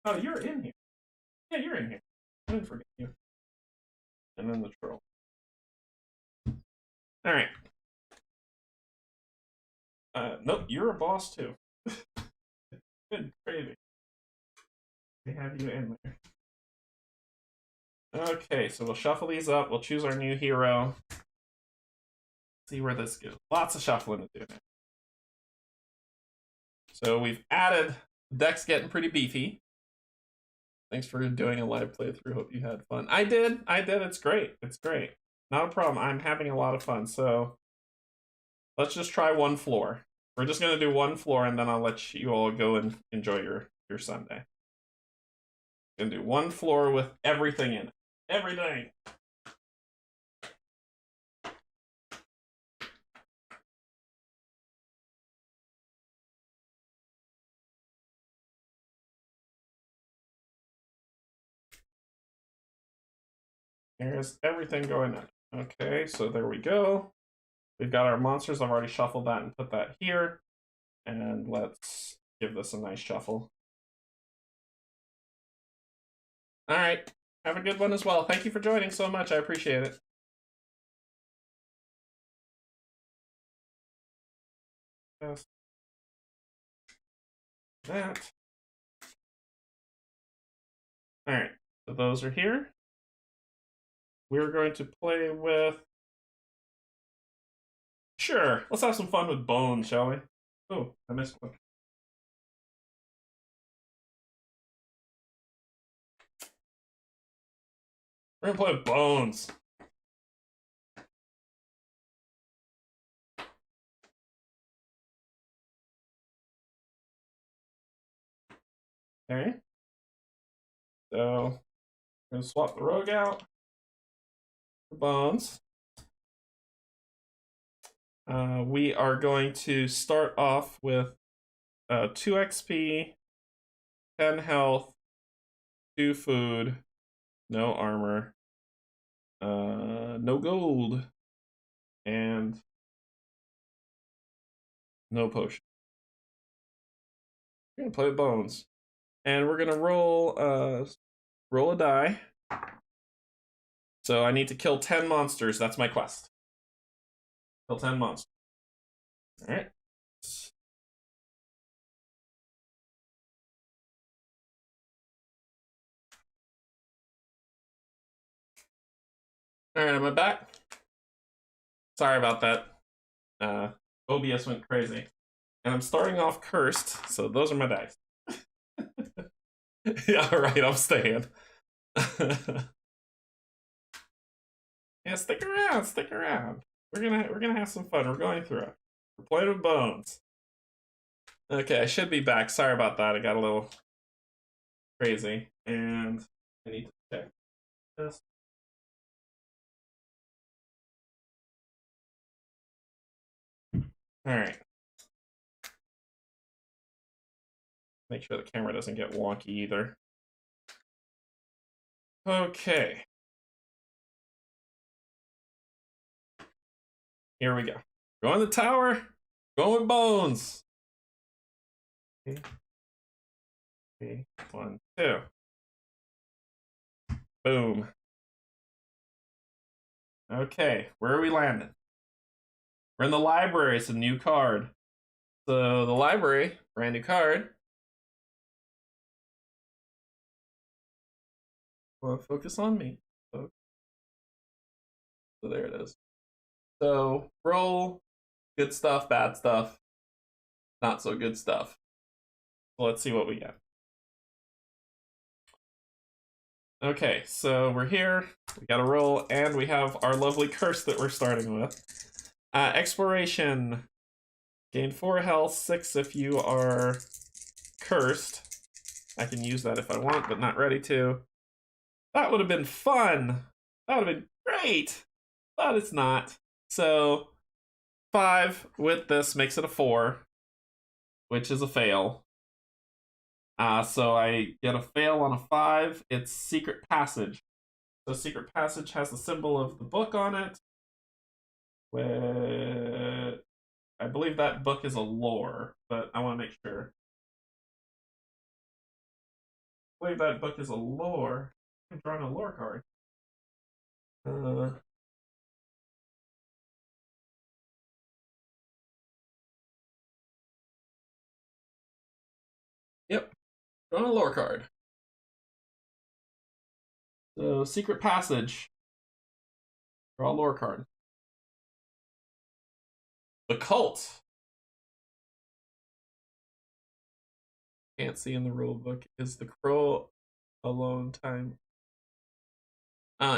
Oh, you're in here. Yeah, you're in here. I didn't forget you. And then the troll. All right. Nope, you're a boss too. Good craving. They have you in there. Okay, so we'll shuffle these up. We'll choose our new hero. See where this goes. Lots of shuffling to do now. So we've added. The deck's getting pretty beefy. Thanks for doing a live playthrough. Hope you had fun. I did. It's great. It's great. Not a problem. I'm having a lot of fun. So let's just try one floor. We're just going to do one floor, and then I'll let you all go and enjoy your Sunday. Gonna do one floor with everything in it. Everything. Here's everything going in. Okay, so there we go. We've got our monsters. I've already shuffled that and put that here. And let's give this a nice shuffle. All right. Have a good one as well. Thank you for joining so much. I appreciate it. Just that. All right. So those are here. We're going to play with... Sure. Let's have some fun with bones, shall we? Oh, I missed one. We're gonna play with bones. Okay. So, I'm gonna swap the rogue out for bones. We are going to start off with 2 XP, 10 health, 2 food, no armor, no gold, and no potion. We're gonna play with bones, and we're gonna roll a die. So I need to kill 10 monsters. That's my quest. Kill 10 monsters. All right. All right, am I back? Sorry about that. OBS went crazy. And I'm starting off cursed, so those are my dice. Yeah, all right, I'm staying. Yeah, stick around, stick around. We're gonna have some fun. We're going through it. We're playing with bones. Okay, I should be back. Sorry about that. I got a little crazy, and I need to check this. All right. Make sure the camera doesn't get wonky either. Okay. Here we go. Go in the tower. Go with bones. Okay. 3, 1, 2. Boom. Okay, where are we landing? We're in the library. It's a new card. So the library, brand new card. Well, focus on me. So there it is. So roll good stuff, bad stuff, not so good stuff. So let's see what we get. Okay, so we're here. We got a roll, and we have our lovely curse that we're starting with. Exploration. Gain 4 health, 6 if you are cursed. I can use that if I want, but not ready to. That would have been fun. That would have been great, but it's not. So 5 with this makes it a 4, which is a fail. So I get a fail on a 5. It's Secret Passage. So Secret Passage has the symbol of the book on it. I believe that book is a lore, but I want to make sure. I believe that book is a lore. I'm drawing a lore card. Yep, drawing a lore card. So Secret Passage. Draw a lore card. The Cult. Can't see in the rule book. Is the crow alone time?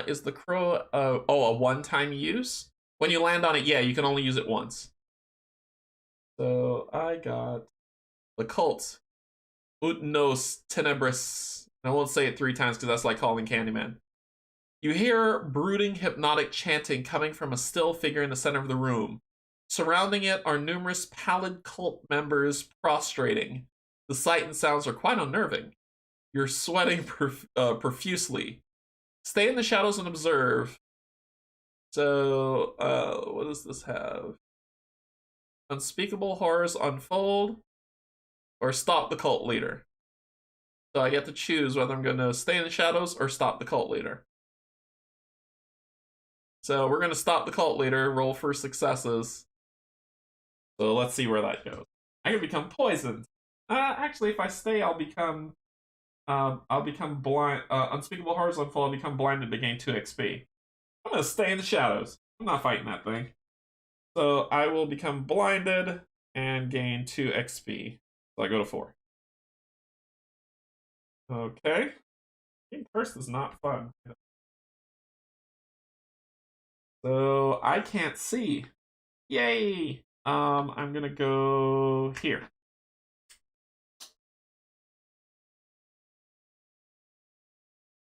Is the crow a one-time use? When you land on it, yeah, you can only use it once. So I got the Cult. Ut nos tenebris. I won't say it 3 times because that's like calling Candyman. You hear brooding, hypnotic chanting coming from a still figure in the center of the room. Surrounding it are numerous pallid cult members prostrating. The sight and sounds are quite unnerving. You're sweating profusely. Stay in the shadows and observe. So, what does this have? Unspeakable horrors unfold, or stop the cult leader. So I get to choose whether I'm going to stay in the shadows or stop the cult leader. So we're going to stop the cult leader, roll for successes. So let's see where that goes. I can become poisoned. Actually, if I stay, I'll become blind. Unspeakable horrors unfold. I'll become blinded to gain 2 XP. I'm gonna stay in the shadows. I'm not fighting that thing. So I will become blinded and gain 2 XP. So I go to 4. Okay. Being cursed is not fun. So I can't see. Yay! I'm gonna go here.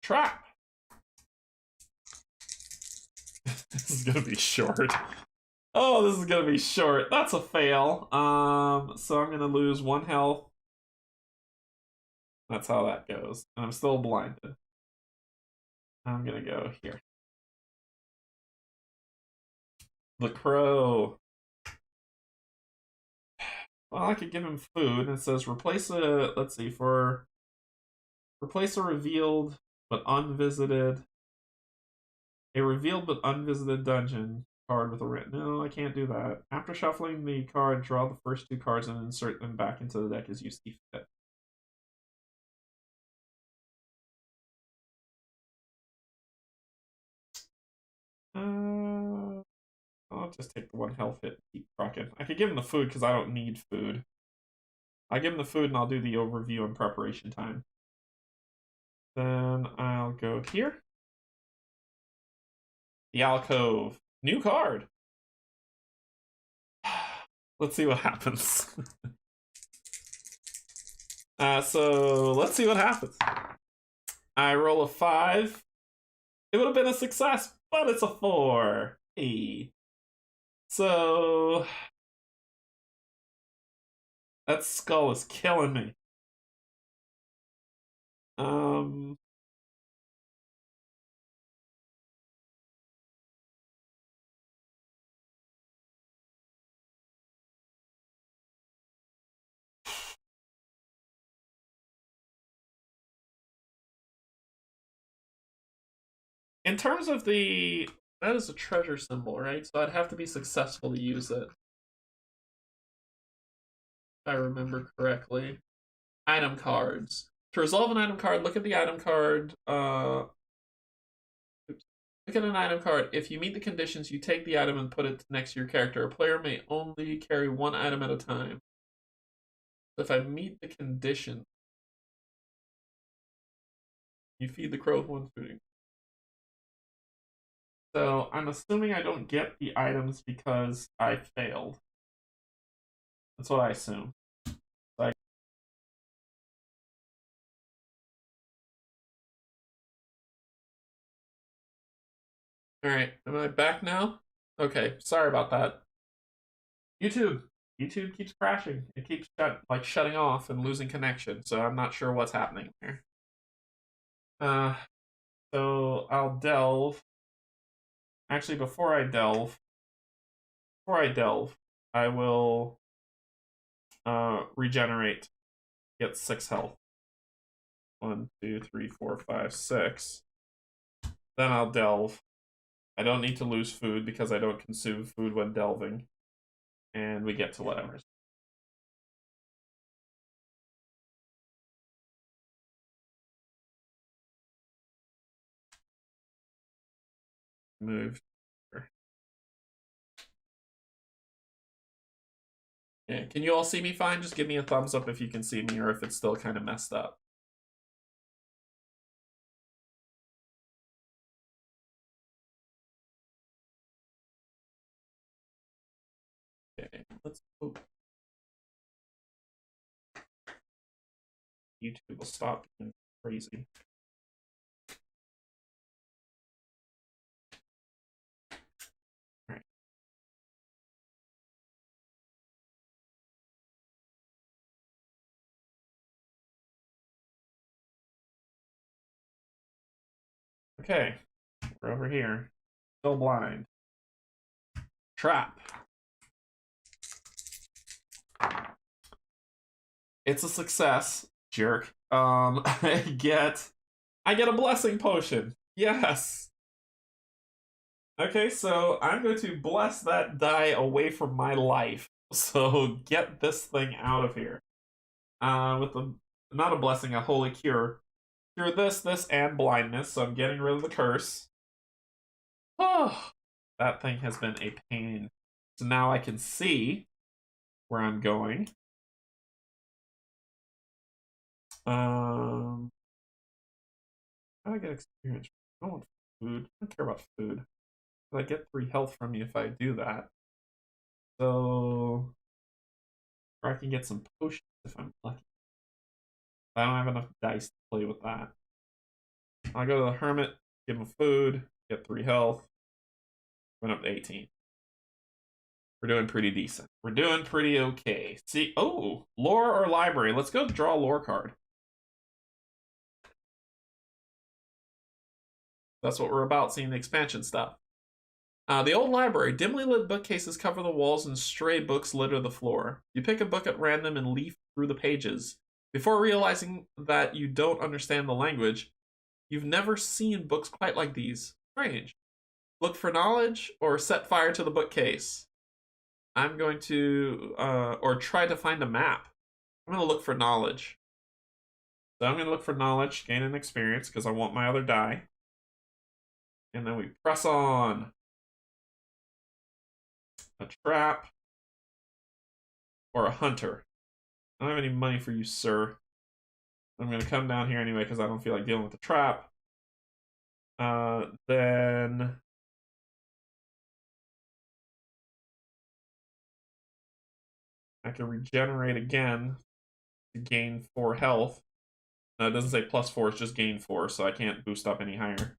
Trap. This is gonna be short. Oh, this is gonna be short. That's a fail. So I'm gonna lose 1 health. That's how that goes. And I'm still blinded. I'm gonna go here. The crow. Well, I could give him food. It says replace a. Let's see, for replace a revealed but unvisited. A revealed but unvisited dungeon card with a written. No, I can't do that. After shuffling the card, draw the first 2 cards and insert them back into the deck as you see fit. I'll just take the 1 health hit and keep trucking. I could give him the food because I don't need food. I give him the food and I'll do the overview and preparation time. Then I'll go here. The alcove. New card. Let's see what happens. So let's see what happens. I roll a 5. It would have been a success, but it's a 4. Hey. So that skull is killing me. In terms of the, that is a treasure symbol, right? So I'd have to be successful to use it. If I remember correctly. Item cards. To resolve an item card, look at the item card. Look at an item card. If you meet the conditions, you take the item and put it next to your character. A player may only carry 1 item at a time. So if I meet the condition, you feed the crow with 1 food. So I'm assuming I don't get the items because I failed. That's what I assume. Alright, am I back now? Okay, sorry about that. YouTube. YouTube keeps crashing. It keeps shutting off and losing connection, so I'm not sure what's happening there. So I'll delve. Actually, before I delve, I will regenerate. Get 6 health. 1, 2, 3, 4, 5, 6. Then I'll delve. I don't need to lose food because I don't consume food when delving. And we get to whatever. Move. Yeah, can you all see me fine? Just give me a thumbs up if you can see me or if it's still kind of messed up. Okay, let's hope YouTube will stop being crazy. All right. Okay, we're over here. Still blind. Trap. It's a success, jerk. I get a blessing potion. Yes. Okay, so I'm going to bless that die away from my life. So get this thing out of here. With a not a blessing, a holy cure. Cure this, and blindness. So I'm getting rid of the curse. Oh, that thing has been a pain. So now I can see where I'm going. How do I get experience? I don't want food. I don't care about food. I get 3 health from you if I do that. So, or I can get some potions if I'm lucky. I don't have enough dice to play with that. I'll go to the hermit, give him food, get 3 health. Went up to 18. We're doing pretty decent. We're doing pretty okay. See, oh, lore or library. Let's go draw a lore card. That's what we're about, seeing the expansion stuff. The old library. Dimly lit bookcases cover the walls and stray books litter the floor. You pick a book at random and leaf through the pages. Before realizing that you don't understand the language, you've never seen books quite like these. Strange. Look for knowledge or set fire to the bookcase. I'm going to, or try to find a map. I'm going to look for knowledge. So I'm going to look for knowledge, gain an experience, because I want my other die. And then we press on. A trap. Or a hunter. I don't have any money for you, sir. I'm going to come down here anyway, because I don't feel like dealing with the trap. Then... I can regenerate again to gain 4 health. It doesn't say +4, it's just gain 4, so I can't boost up any higher.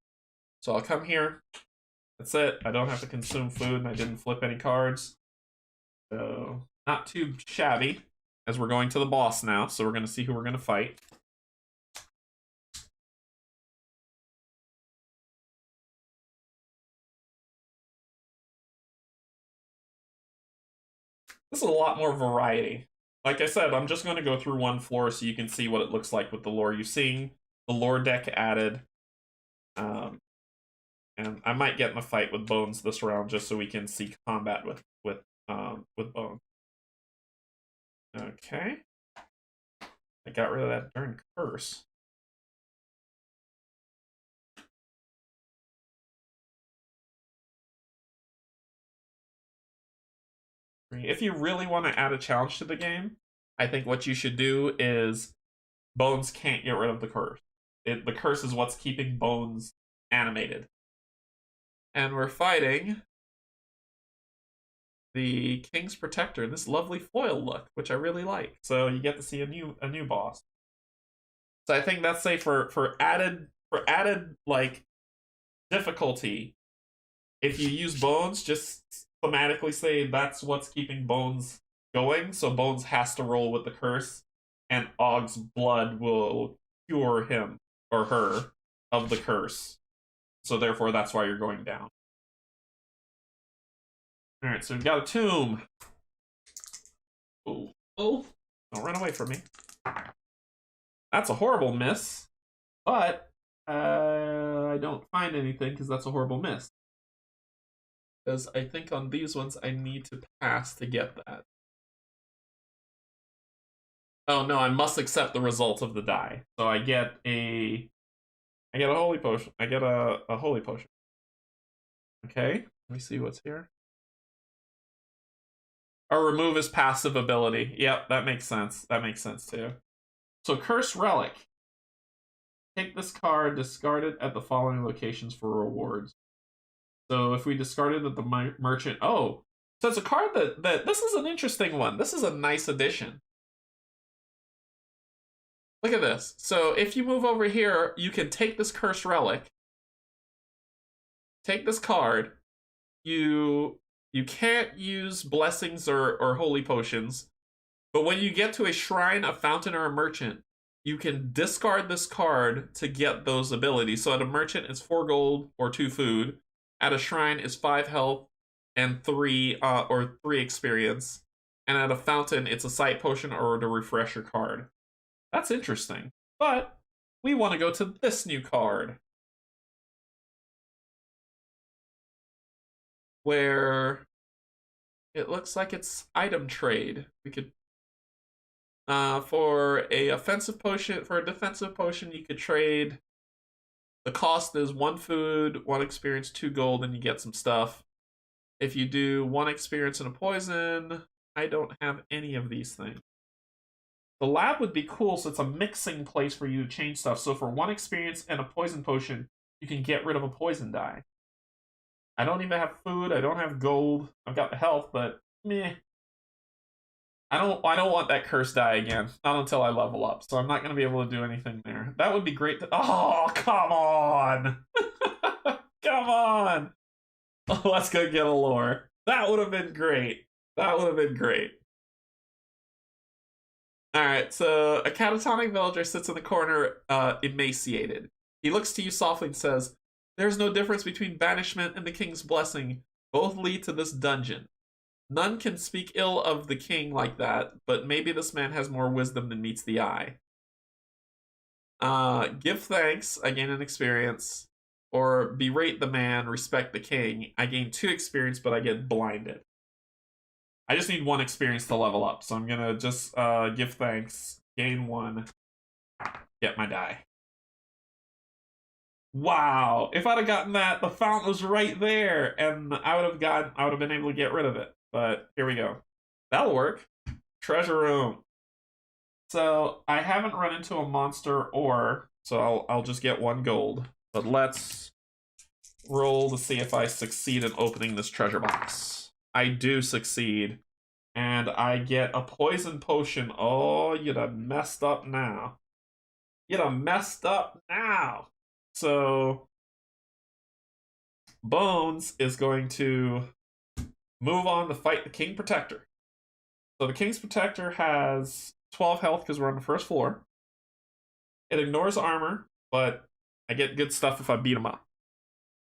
So I'll come here. That's it. I don't have to consume food, and I didn't flip any cards. So, not too shabby, as we're going to the boss now, so we're going to see who we're going to fight. This is a lot more variety. Like I said, I'm just going to go through one floor so you can see what it looks like with the lore. You've seen the lore deck added. And I might get in a fight with Bones this round just so we can see combat with Bones. Okay. I got rid of that darn curse. If you really want to add a challenge to the game, I think what you should do is Bones can't get rid of the curse. The curse is what's keeping Bones animated. And we're fighting the King's Protector, this lovely foil look, which I really like. So you get to see a new boss. So I think that's safe for added like difficulty. If you use Bones, just thematically say that's what's keeping Bones going. So Bones has to roll with the curse, and Og's blood will cure him or her of the curse. So therefore, that's why you're going down. All right, so we've got a tomb. Oh, don't run away from me. That's a horrible miss, but I don't find anything because that's a horrible miss. Because I think on these ones I need to pass to get that. Oh no, I must accept the result of the die. So I get a holy potion. I get a holy potion. Okay, let me see what's here. Or remove his passive ability. Yep, that makes sense. That makes sense too. So Curse Relic. Take this card, discard it at the following locations for rewards. So if we discard it at the merchant... Oh, so it's a card that... This is an interesting one. This is a nice addition. Look at this. So if you move over here, you can take this Cursed Relic. Take this card. You can't use blessings or holy potions. But when you get to a shrine, a fountain, or a merchant, you can discard this card to get those abilities. So at a merchant, it's 4 gold or 2 food. At a shrine, it's 5 health and 3 experience. And at a fountain, it's a sight potion or a refresher card. That's interesting. But we want to go to this new card, where it looks like it's item trade. We could for a offensive potion, for a defensive potion, you could trade. The cost is 1 food, 1 experience, 2 gold, and you get some stuff. If you do 1 experience and a poison, I don't have any of these things. The lab would be cool, so it's a mixing place for you to change stuff. So for 1 experience and a poison potion, you can get rid of a poison die. I don't even have food. I don't have gold. I've got the health, but meh. I don't want that cursed die again. Not until I level up. So I'm not going to be able to do anything there. That would be great. Oh, come on. Come on. Oh, let's go get a lore. That would have been great. That would have been great. Alright, so a catatonic villager sits in the corner, emaciated. He looks to you softly and says, "There's no difference between banishment and the king's blessing. Both lead to this dungeon. None can speak ill of the king like that, but maybe this man has more wisdom than meets the eye. Give thanks, I gain an experience. Or berate the man, respect the king. I gain 2 experience, but I get blinded." I just need 1 experience to level up, so I'm gonna just give thanks, gain 1, get my die. Wow, if I'd have gotten that, the fountain was right there, and I would have been able to get rid of it. But here we go. That'll work. Treasure room. So I haven't run into a monster ore, so I'll just get 1 gold. But let's roll to see if I succeed in opening this treasure box. I do succeed, and I get a poison potion. Oh, you done messed up now. You done messed up now. So Bones is going to move on to fight the King Protector. So the King's Protector has 12 health because we're on the first floor. It ignores armor, but I get good stuff if I beat him up.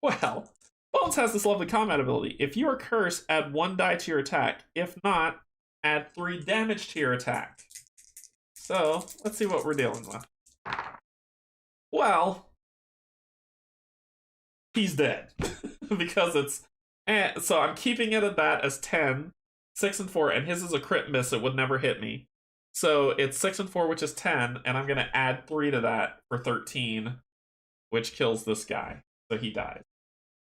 Well, Bones has this lovely combat ability. If you are cursed, add 1 die to your attack. If not, add 3 damage to your attack. So, let's see what we're dealing with. Well, he's dead. Because it's... so I'm keeping it at that as 10, 6 and 4, and his is a crit miss. It would never hit me. So it's 6 and 4, which is 10, and I'm going to add 3 to that for 13, which kills this guy. So he dies.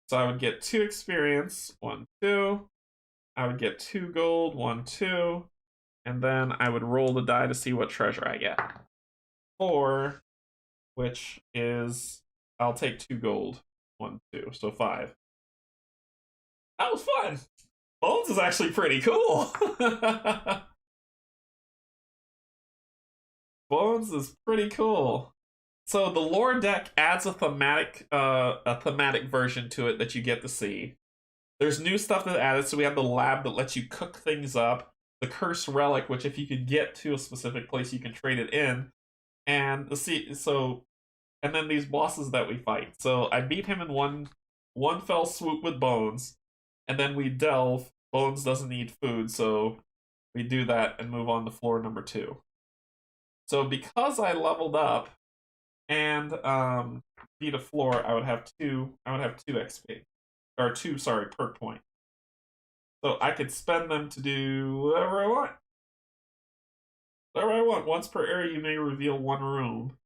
So I would get 2 experience, 1, 2. I would get 2 gold, 1, 2. And then I would roll the die to see what treasure I get. 4, which is... I'll take 2 gold, 1, 2, so 5. That was fun! Bones is actually pretty cool! Bones is pretty cool. So the lore deck adds a thematic version to it that you get to see. There's new stuff that added, so we have the lab that lets you cook things up, the cursed relic, which if you could get to a specific place, you can trade it in, and and then these bosses that we fight. So I beat him in one fell swoop with Bones, and then we delve. Bones doesn't need food, so we do that and move on to floor number 2. So because I leveled up and beat a floor, I would have 2 XP. Or 2, sorry, perk point. So I could spend them to do whatever I want. Whatever I want. Once per area, you may reveal 1 room.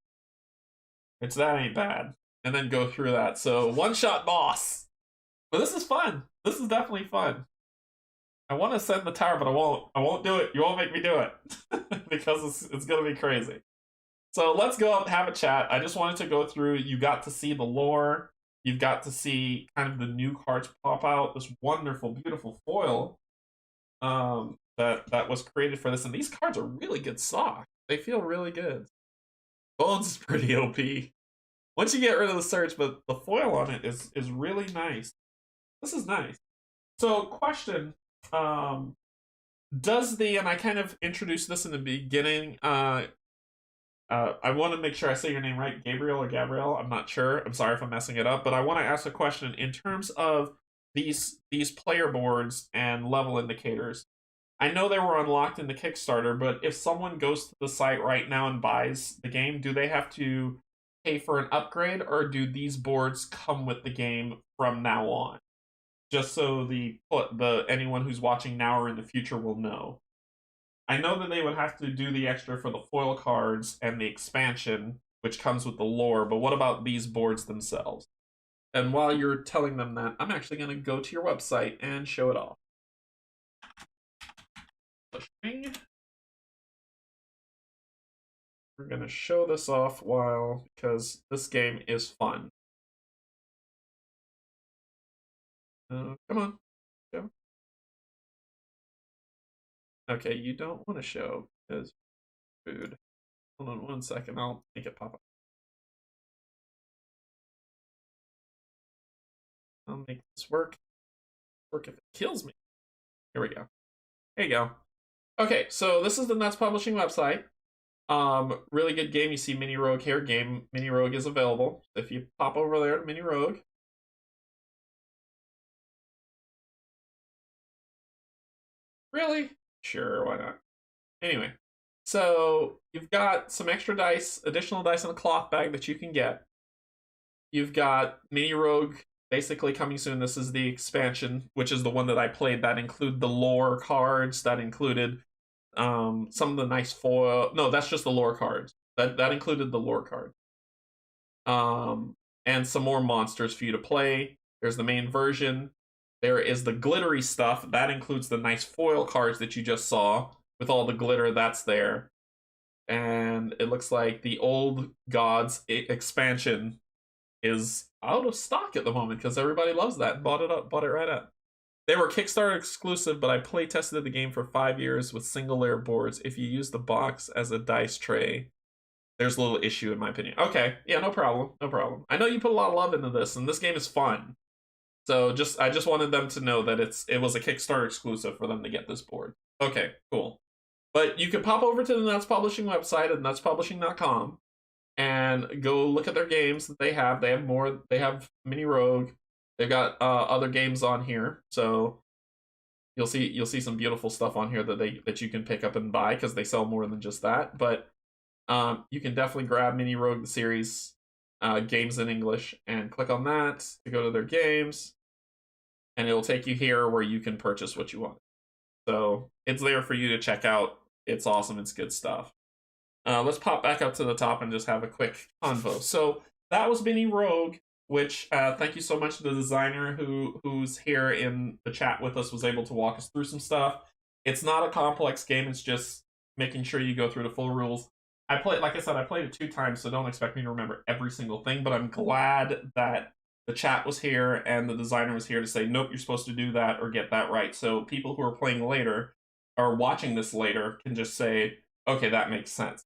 Which that ain't bad. And then go through that. So, one-shot boss. But this is fun. This is definitely fun. I want to send the tower, but I won't. I won't do it. You won't make me do it. Because it's going to be crazy. So let's go up, have a chat. I just wanted to go through. You got to see the lore. You've got to see kind of the new cards pop out. This wonderful, beautiful foil that was created for this. And these cards are really good stock. They feel really good. Bones is pretty OP. Once you get rid of the search, but the foil on it is really nice. This is nice. So, question. Does and I kind of introduced this in the beginning, I want to make sure I say your name right, Gabriel or Gabrielle. I'm not sure. I'm sorry if I'm messing it up, but I want to ask a question in terms of these player boards and level indicators. I know they were unlocked in the Kickstarter, but if someone goes to the site right now and buys the game, do they have to pay for an upgrade, or do these boards come with the game from now on? Just so the anyone who's watching now or in the future will know. I know that they would have to do the extra for the foil cards and the expansion, which comes with the lore, but what about these boards themselves? And while you're telling them that, I'm actually going to go to your website and show it off. Pushing. We're going to show this off because this game is fun. Come on, show. Okay, you don't want to show because food. Hold on 1 second, I'll make it pop up. I'll make this work. Work if it kills me. Here we go. There you go. Okay, so this is the Nuts Publishing website. Really good game. You see Mini Rogue here. Mini Rogue is available. If you pop over there to Mini Rogue. Really? Sure, why not? Anyway, so you've got some extra dice, additional dice in a cloth bag that you can get. You've got Mini Rogue basically coming soon. This is the expansion, which is the one that I played. That included the lore cards. That included some of the nice foil. No, that's just the lore cards. That included the lore card. And some more monsters for you to play. There's the main version. There is the glittery stuff. That includes the nice foil cards that you just saw with all the glitter that's there. And it looks like the Old Gods expansion is out of stock at the moment because everybody loves that and bought it right up. They were Kickstarter exclusive, but I play tested the game for 5 years with single layer boards. If you use the box as a dice tray, there's a little issue in my opinion. Okay, yeah, no problem, no problem. I know you put a lot of love into this, and this game is fun. So I just wanted them to know that it was a Kickstarter exclusive for them to get this board. Okay, cool. But you can pop over to the Nuts Publishing website at nutspublishing.com and go look at their games that they have. They have more. They have Mini Rogue. They've got other games on here, so you'll see some beautiful stuff on here that you can pick up and buy because they sell more than just that. But you can definitely grab Mini Rogue the series games in English and click on that to go to their games, and it'll take you here where you can purchase what you want. So it's there for you to check out. It's awesome. It's good stuff. Let's pop back up to the top and just have a quick convo. So that was Mini Rogue, which thank you so much to the designer who's here in the chat with us, was able to walk us through some stuff. It's not a complex game. It's just making sure you go through the full rules. Like I said, I played it 2 times, so don't expect me to remember every single thing, but I'm glad that the chat was here and the designer was here to say, nope, you're supposed to do that or get that right. So people who are playing later or watching this later can just say, okay, that makes sense.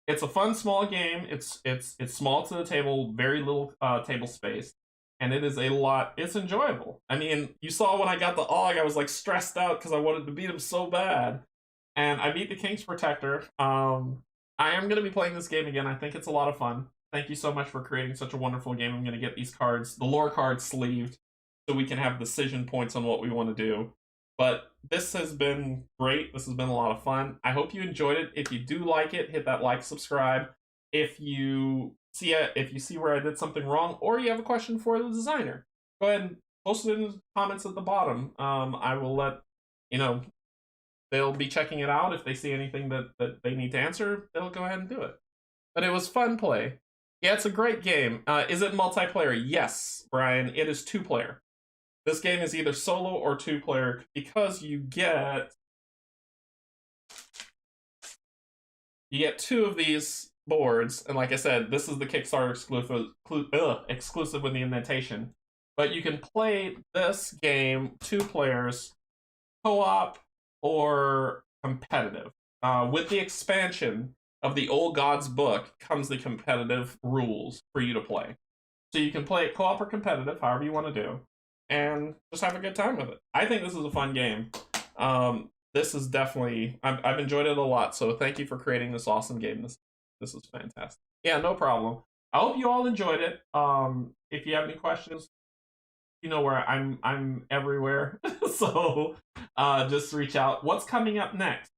It's a fun, small game. It's small to the table, very little table space, and it is a lot. It's enjoyable. I mean, you saw when I got the AUG, I was like stressed out because I wanted to beat him so bad, and I beat the King's Protector. I am going to be playing this game again. I think it's a lot of fun. Thank you so much for creating such a wonderful game. I'm going to get these cards, the lore cards, sleeved so we can have decision points on what we want to do. But this has been great. This has been a lot of fun. I hope you enjoyed it. If you do like it, hit that like, subscribe. If you see where I did something wrong, or you have a question for the designer, go ahead and post it in the comments at the bottom. I will let they'll be checking it out. If they see anything that they need to answer, they'll go ahead and do it. But it was fun play. Yeah, it's a great game. Is it multiplayer? Yes, Brian. It is 2-player. This game is either solo or 2-player because you get 2 of these boards, and like I said, this is the Kickstarter exclusive with the indentation. But you can play this game 2 players, co-op or competitive. With the expansion of the Old Gods book comes the competitive rules for you to play. So you can play it co-op or competitive, however you want to do, and just have a good time with it. I think this is a fun game. This is definitely, I've enjoyed it a lot, so thank you for creating this awesome game. This was fantastic. Yeah, no problem. I hope you all enjoyed it. If you have any questions, you know where I'm everywhere. So just reach out. What's coming up next?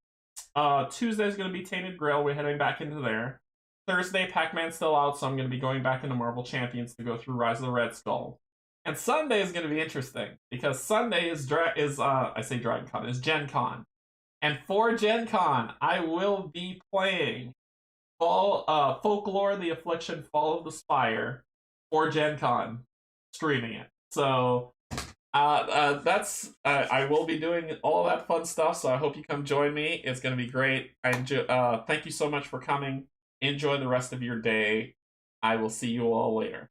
Tuesday is going to be Tainted Grail. We're heading back into there. Thursday, Pac-Man's still out, so I'm going to be going back into Marvel Champions to go through Rise of the Red Skull. And Sunday is going to be interesting because Sunday is I say Dragon Con, is Gen Con. And for Gen Con, I will be playing Folklore, The Affliction, Fall of the Spire for Gen Con, streaming it. So that's I will be doing all that fun stuff. So I hope you come join me. It's going to be great. Thank you so much for coming. Enjoy the rest of your day. I will see you all later.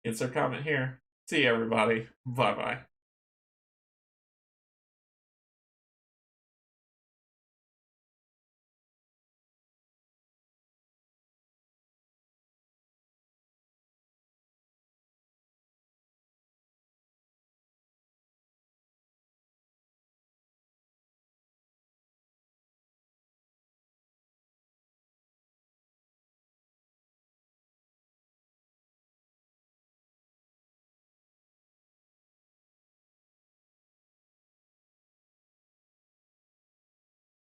Insert comment here. See you, everybody. Bye bye.